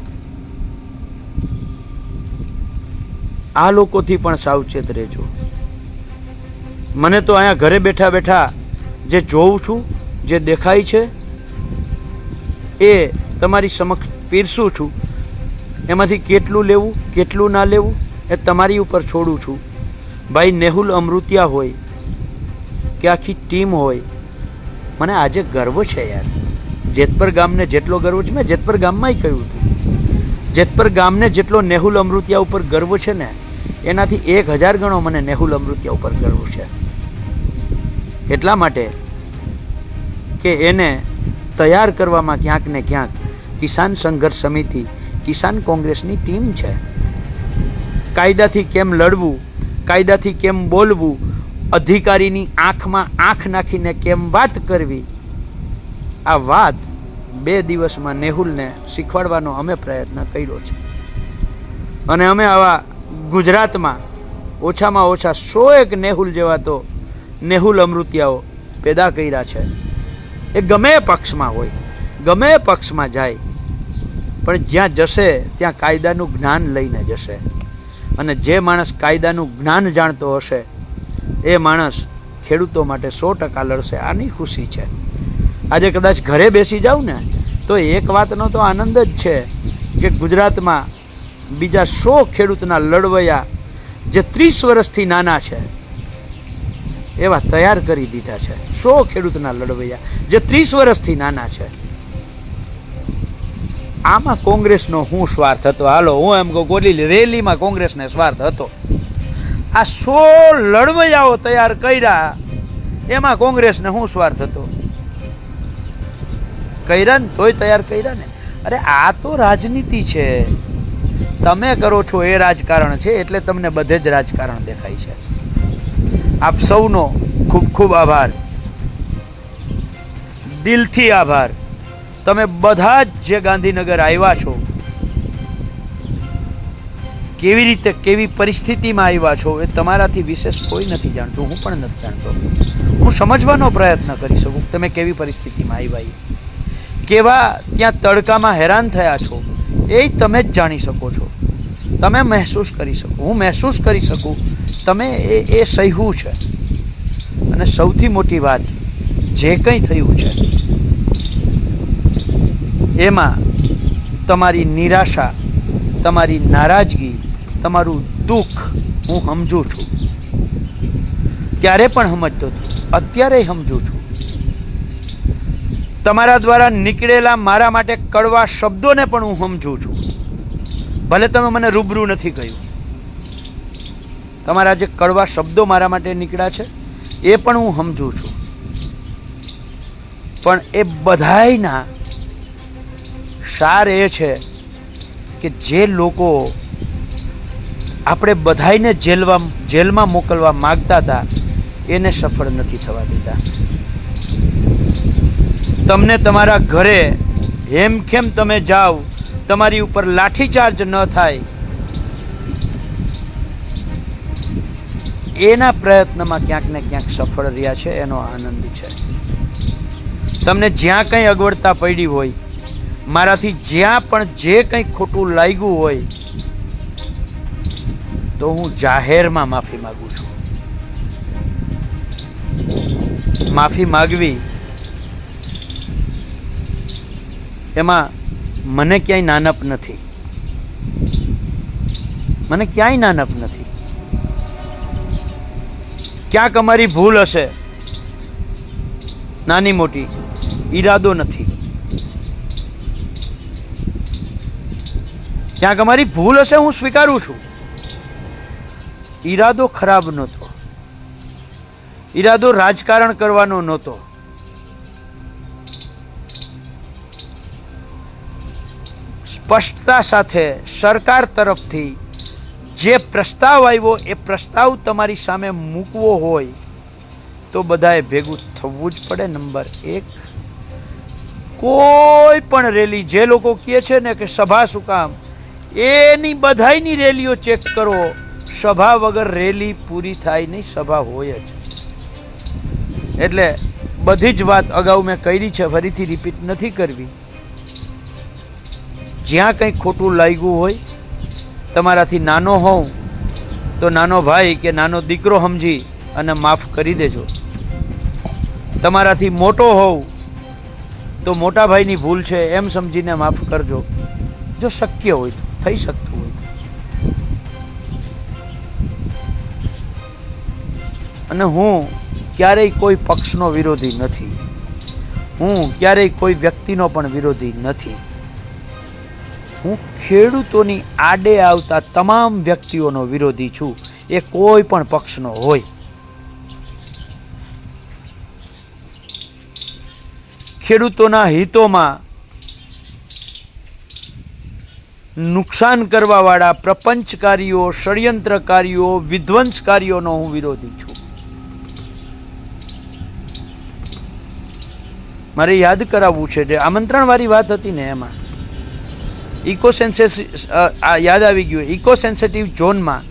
આ લોકોથી પણ સાવચેત રહેજો. મને તો અહીંયા ઘરે બેઠા બેઠા જે જોઉં છું, જે દેખાય છે એ તમારી સમક્ષ પીરસું છું. એમાંથી કેટલું લેવું કેટલું ના લેવું એ તમારી ઉપર છોડું છું. ભાઈ નેહુલ અમૃતિયા હોય કે આખી ટીમ હોય, મને આજે ગર્વ છે યાર. જેતપર ગામને જેટલો ગર્વ છે, મેં જેતપર ગામમાંય કહ્યું હતું, જેતપર ગામને જેટલો નેહુલ અમૃતિયા ઉપર ગર્વ છે ને એનાથી 1000 ગણો મને નેહુલ અમૃતિયા ઉપર ગર્વ છે. એટલા માટે કે એને તૈયાર કરવામાં ક્યાંક ને ક્યાંક કિસાન સંઘર્ષ સમિતિ, કિસાન કોંગ્રેસની ટીમ છે. કાયદાથી કેમ લડવું, કાયદાથી કેમ બોલવું, અધિકારીની આંખમાં આંખ નાખીને કેમ વાત કરવી, આ વાત 2 દિવસમાં નેહુલને શીખવાડવાનો અમે પ્રયત્ન કર્યો છે. અને અમે આવા ગુજરાતમાં ઓછામાં ઓછા 101 નેહુલ જેવા તો નેહુલ અમૃતિયાઓ પેદા કર્યા છે. એ ગમે પક્ષમાં હોય, ગમે પક્ષમાં જાય, પણ જ્યાં જશે ત્યાં કાયદાનું જ્ઞાન લઈને જશે. અને જે માણસ કાયદાનું જ્ઞાન જાણતો હશે એ માણસ ખેડૂતો માટે 100% લડશે. આની ખુશી છે. આજે કદાચ ઘરે બેસી જાઉં ને તો એક વાતનો તો આનંદ જ છે કે ગુજરાતમાં બીજા 100 ખેડૂતના લડવૈયા જે 30 વર્ષથી નાના છે એવા તૈયાર કરી દીધા છે. 100 ખેડૂતના લડવૈયા જે 30 વર્ષથી નાના છે. આમાં કોંગ્રેસનો શું સ્વાર્થ હતો? હાલો હું એમ કહું, ગોલી રેલીમાં કોંગ્રેસને સ્વાર્થ હતો. આ 100 લડવૈયાઓ તૈયાર કર્યા એમાં કોંગ્રેસને શું સ્વાર્થ હતો? કર્યા ને તોય તૈયાર કર્યા ને. અરે આ તો રાજનીતિ છે. તમે કરો છો એ રાજકારણ છે, એટલે તમને બધે જ રાજકારણ દેખાય છે. આપ સૌનો ખૂબ ખૂબ આભાર, દિલથી આભાર. તમે બધા જ જે ગાંધીનગર આવ્યા છો, કેવી રીતે કેવી પરિસ્થિતિમાં આવ્યા છો એ તમારાથી વિશેષ કોઈ નથી જાણતું. હું પણ નથી જાણતો. હું સમજવાનો પ્રયત્ન કરી શકું તમે કેવી પરિસ્થિતિમાં આવ્યા, કેવા ત્યાં તડકામાં હેરાન થયા છો, એ તમે જ જાણી શકો છો. તમે મહેસૂસ કરી શકો, હું મહેસૂસ કરી શકું, તમે એ સહ્યું છે. અને સૌથી મોટી વાત, જે કંઈ થયું છે એમાં તમારી નિરાશા, તમારી નારાજગી, તમારું દુઃખ હું સમજું છું. ત્યારે પણ સમજતો હતો, અત્યારે સમજું છું. તમારા દ્વારા નીકળેલા મારા માટે કડવા શબ્દોને પણ હું સમજું છું. ભલે તમે મને રૂબરૂ નથી કહ્યું, તમારા જે કડવા શબ્દો મારા માટે નીકળ્યા છે એ પણ હું સમજું છું. પણ એ બધાયના સાર એ છે કે જે લોકો આપણે બધાયને જેલમાં મોકલવા માગતા હતા એને સફળ નથી થવા દીધા. તમને તમારા ઘરે હેમખેમ તમે જાઓ, તમારી ઉપર લાઠીચાર્જ ન થાય એના પ્રયત્નમાં ક્યાંક ને ક્યાંક સફળ રહ્યા છે. એનો આનંદ છે. તમને જ્યાં કંઈ અગવડતા પડી હોય, મારાથી જ્યાં પણ જે કંઈ ખોટું લાગ્યું હોય તો હું જાહેરમાં માફી માગું છું. માફી માગવી એમાં મને ક્યાંય નાનપ નથી, મને ક્યાંય નાનપ નથી. ક્યાંક અમારી ભૂલ હશે, નાની મોટી, ઈરાદો નથી. ક્યાંક અમારી ભૂલ હશે, હું સ્વીકારું છું. ઈરાદો ખરાબ નહોતો, ઈરાદો રાજકારણ કરવાનો નહોતો. સ્પષ્ટતા સાથે સરકાર તરફથી જે પ્રસ્તાવ આવ્યો એ પ્રસ્તાવ તમારી સામે મૂકવો હોય તો બધાએ ભેગું થવું જ પડે. નંબર 1, કોઈ પણ રેલી, જે લોકો કહે છે ને કે સભા શું કામ, એની બધાયની રેલીઓ ચેક કરો. સભા વગર રેલી પૂરી થાય નહીં, સભા હોય જ. એટલે બધી જ વાત અગાઉ મેં કરી છે, ફરીથી રિપીટ નથી કરવી. જ્યાં કંઈ ખોટું લાગ્યું હોય, તમારાથી નાનો હોઉં તો નાનો ભાઈ કે નાનો દીકરો સમજી અને માફ કરી દેજો. તમારાથી મોટો હોઉં તો મોટા ભાઈની ભૂલ છે એમ સમજીને માફ કરજો, જો શક્ય હોય તો, થઈ શકતું હોય તો. અને હું ક્યારેય કોઈ પક્ષનો વિરોધી નથી, હું ક્યારેય કોઈ વ્યક્તિનો પણ વિરોધી નથી. હું ખેડૂતોની આડે આવતા તમામ વ્યક્તિઓનો વિરોધી છું, એ કોઈ પણ પક્ષનો હોય. ખેડૂતોના હિતોમાં નુકસાન કરવાવાળા પ્રપંચકારીઓ, ષડયંત્રકારીઓ, વિધ્વંસકારીઓનો હું વિરોધી છું. મારે યાદ કરાવવું છે, જે આમંત્રણવાળી વાત હતી ને એમાં ઇકો સેન્સિટિવ યાદ આવી ગયું. ઇકો સેન્સિટિવ ઝોનમાં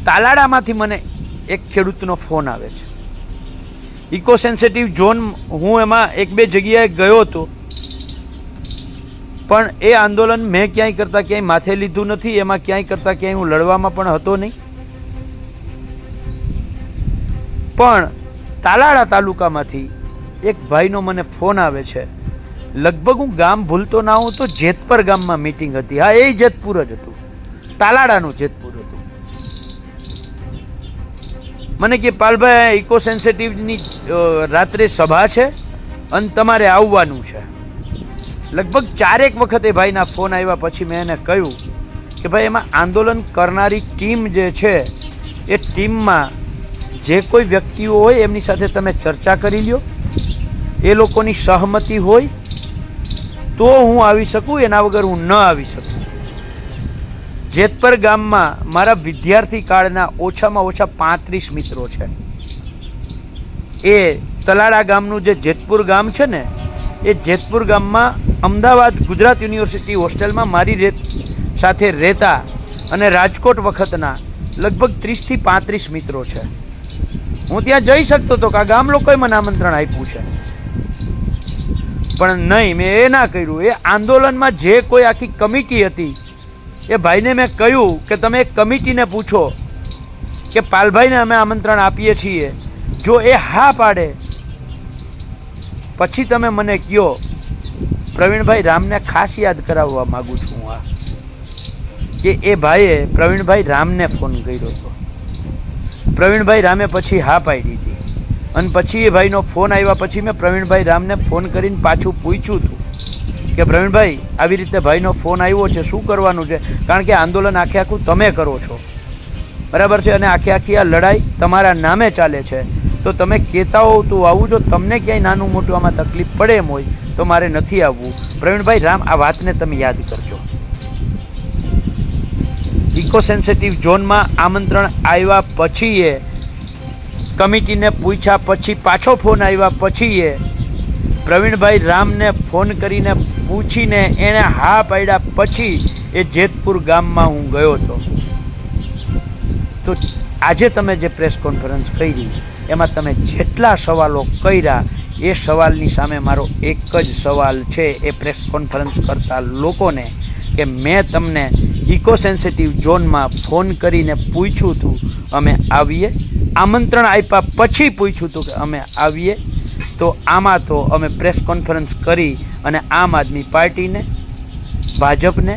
તાલાડામાંથી મને એક ખેડૂતનો ફોન આવે છે. ઇકો સેન્સિટિવ ઝોન હું એમાં 1-2 જગ્યાએ ગયો હતો, પણ એ આંદોલન મેં ક્યાંય કરતાં ક્યાંય માથે લીધું નથી. એમાં ક્યાંય કરતાં ક્યાંય હું લડવામાં પણ હતો નહીં. પણ તાલાડા તાલુકામાંથી એક ભાઈનો મને ફોન આવે છે. લગભગ હું ગામ ભૂલતો ના હોઉં તો જેતપર ગામમાં મીટિંગ હતી. હા, એ જેતપુર જ હતું, તાલાડાનું જેતપુર હતું. મને કે પાલભાઈ, ઇકો સેન્સિટિવની રાત્રે સભા છે અને તમારે આવવાનું છે. લગભગ 4 વખત એ ભાઈના ફોન આવ્યા પછી મેં એને કહ્યું કે ભાઈ, એમાં આંદોલન કરનારી ટીમ જે છે એ ટીમમાં જે કોઈ વ્યક્તિઓ હોય એમની સાથે તમે ચર્ચા કરી લ્યો. એ લોકોની સહમતિ હોય તો હું આવી શકું, એના વગર હું ન આવી શકું. જેતપર ગામમાં મારા વિદ્યાર્થી કાળના ઓછામાં ઓછા 35 મિત્રો છે. એ તલાડા ગામનું જે જેતપુર ગામ છે ને, એ જેતપુર ગામમાં અમદાવાદ ગુજરાત યુનિવર્સિટી હોસ્ટેલમાં મારી સાથે રહેતા અને રાજકોટ વખતના લગભગ 30 થી 35 મિત્રો છે. હું ત્યાં જઈ શકતો હતો કે આ ગામ લોકોએ મને આમંત્રણ આપ્યું છે, પણ નહીં, મેં એ ના કર્યું. એ આંદોલનમાં જે કોઈ આખી કમિટી હતી એ ભાઈને મેં કહ્યું કે તમે એક કમિટીને પૂછો કે પાલભાઈને અમે આમંત્રણ આપીએ છીએ, જો એ હા પાડે પછી તમે મને કહો. પ્રવીણભાઈ રામને ખાસ યાદ કરાવવા માગું છું હું કે એ ભાઈએ પ્રવીણભાઈ રામને ફોન કર્યો હતો. પ્રવીણભાઈ રામે પછી હા પાડી હતી અને પછી એ ભાઈનો ફોન આવ્યા પછી મેં પ્રવીણભાઈ રામને ફોન કરીને પાછું પૂછ્યું હતું કે પ્રવીણભાઈ, આવી રીતે ભાઈનો ફોન આવ્યો છે, શું કરવાનું છે? કારણ કે આંદોલન આખે આખું તમે કરો છો, બરાબર છે, અને આખે આખી આ લડાઈ તમારા નામે ચાલે છે, તો તમે કહેતા હોવ તો આવું. જો તમને ક્યાંય નાનું મોટું આમાં તકલીફ પડે એમ હોય તો મારે નથી આવવું. પ્રવીણભાઈ રામ, આ વાતને તમે યાદ કરજો. ઇકો સેન્સિટિવ ઝોનમાં આમંત્રણ આવ્યા પછી એ કમિટીને પૂછ્યા પછી પાછો ફોન આવ્યા પછી એ પ્રવીણભાઈ રામને ફોન કરીને પૂછીને એણે હા પાડ્યા પછી એ જેતપુર ગામમાં હું ગયો હતો. તો આજે તમે જે પ્રેસ કોન્ફરન્સ કરી એમાં તમે જેટલા સવાલો કર્યા એ સવાલની સામે મારો એક જ સવાલ છે એ પ્રેસ કોન્ફરન્સ કરતા લોકોને કે મેં તમને ઇકો સેન્સિટિવ ઝોનમાં ફોન કરીને પૂછ્યું હતું અમે આવીએ, આમંત્રણ આપ્યા પછી પૂછ્યું હતું કે અમે આવીએ. તો આમાં તો અમે પ્રેસ કોન્ફરન્સ કરી અને આમ આદમી પાર્ટીને, ભાજપને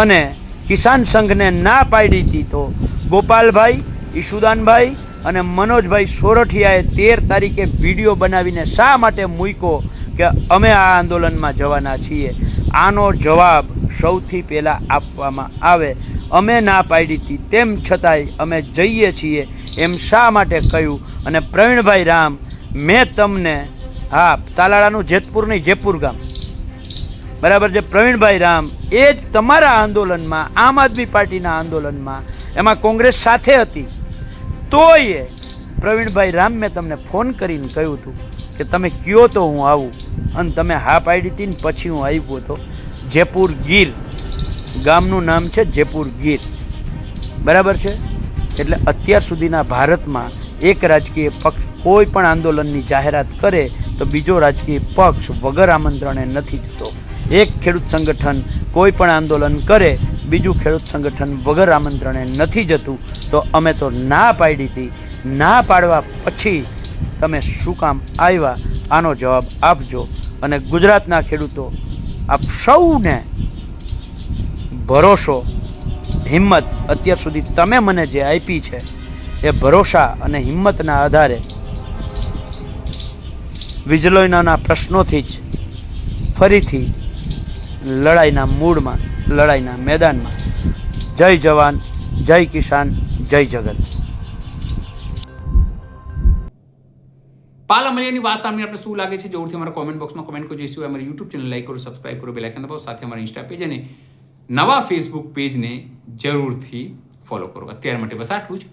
અને કિસાન સંઘને ના પાડી હતી. તો ગોપાલભાઈ, ઈશુદાનભાઈ અને મનોજભાઈ સોરઠિયાએ 13 તારીખે વિડીયો બનાવીને શા માટે મૂક્યો કે અમે આ આંદોલનમાં જવાના છીએ, આનો જવાબ સૌથી પહેલાં આપવામાં આવે. અમે ના પાડી હતી તેમ છતાંય અમે જઈએ છીએ એમ શા માટે કહ્યું? અને પ્રવીણભાઈ રામ, મેં તમને, હા, તાલાળાનું જેતપુર નહીં, જયપુર ગામ, બરાબર છે. પ્રવીણભાઈ રામ એ જ તમારા આંદોલનમાં, આમ આદમી પાર્ટીના આંદોલનમાં, એમાં કોંગ્રેસ સાથે હતી, તોય પ્રવીણભાઈ રામ મેં તમને ફોન કરીને કહ્યું હતું કે તમે કયો તો હું આવું, અને તમે હા પાડી હતી ને પછી હું આવ્યો હતો. જયપુર ગીર ગામનું નામ છે, જયપુર ગીર, બરાબર છે. એટલે અત્યાર સુધીના ભારતમાં એક રાજકીય પક્ષ કોઈ પણ આંદોલનની જાહેરાત કરે તો બીજો રાજકીય પક્ષ વગર આમંત્રણે નથી જતો. એક ખેડૂત સંગઠન કોઈ પણ આંદોલન કરે, બીજું ખેડૂત સંગઠન વગર આમંત્રણે નથી જતું. તો અમે તો ના પાડી હતી, ના પાડવા પછી તમે શું કામ આવ્યા, આનો જવાબ આપજો. અને ગુજરાતના ખેડૂતો, આપ સૌને ભરોસો, હિંમત અત્યાર સુધી તમે મને જે આપી છે એ ભરોસા અને હિંમતના આધારે વિજલોયના પ્રશ્નોથી જ ફરીથી લડાઈના મૂળમાં, લડાઈના મેદાનમાં. જય જવાન, જય કિસાન, જય જગત. પાલ અમલિયાની વાત સામે આપણે શું લાગે છે જરૂરથી અમારા કોમેન્ટ બોક્સમાં કોમેન્ટ કરજો. જોઈશું અમારી યુટ્યુબ ચેનલ લાઈક કરો, સબસ્ક્રાઇબ કરો, બેલ આઇકન દબાવો, સાથે અમારા ઇન્સ્ટા પેજ અને નવા ફેસબુક પેજને જરૂરથી ફોલો કરો. અત્યાર માટે બસ આટલું જ.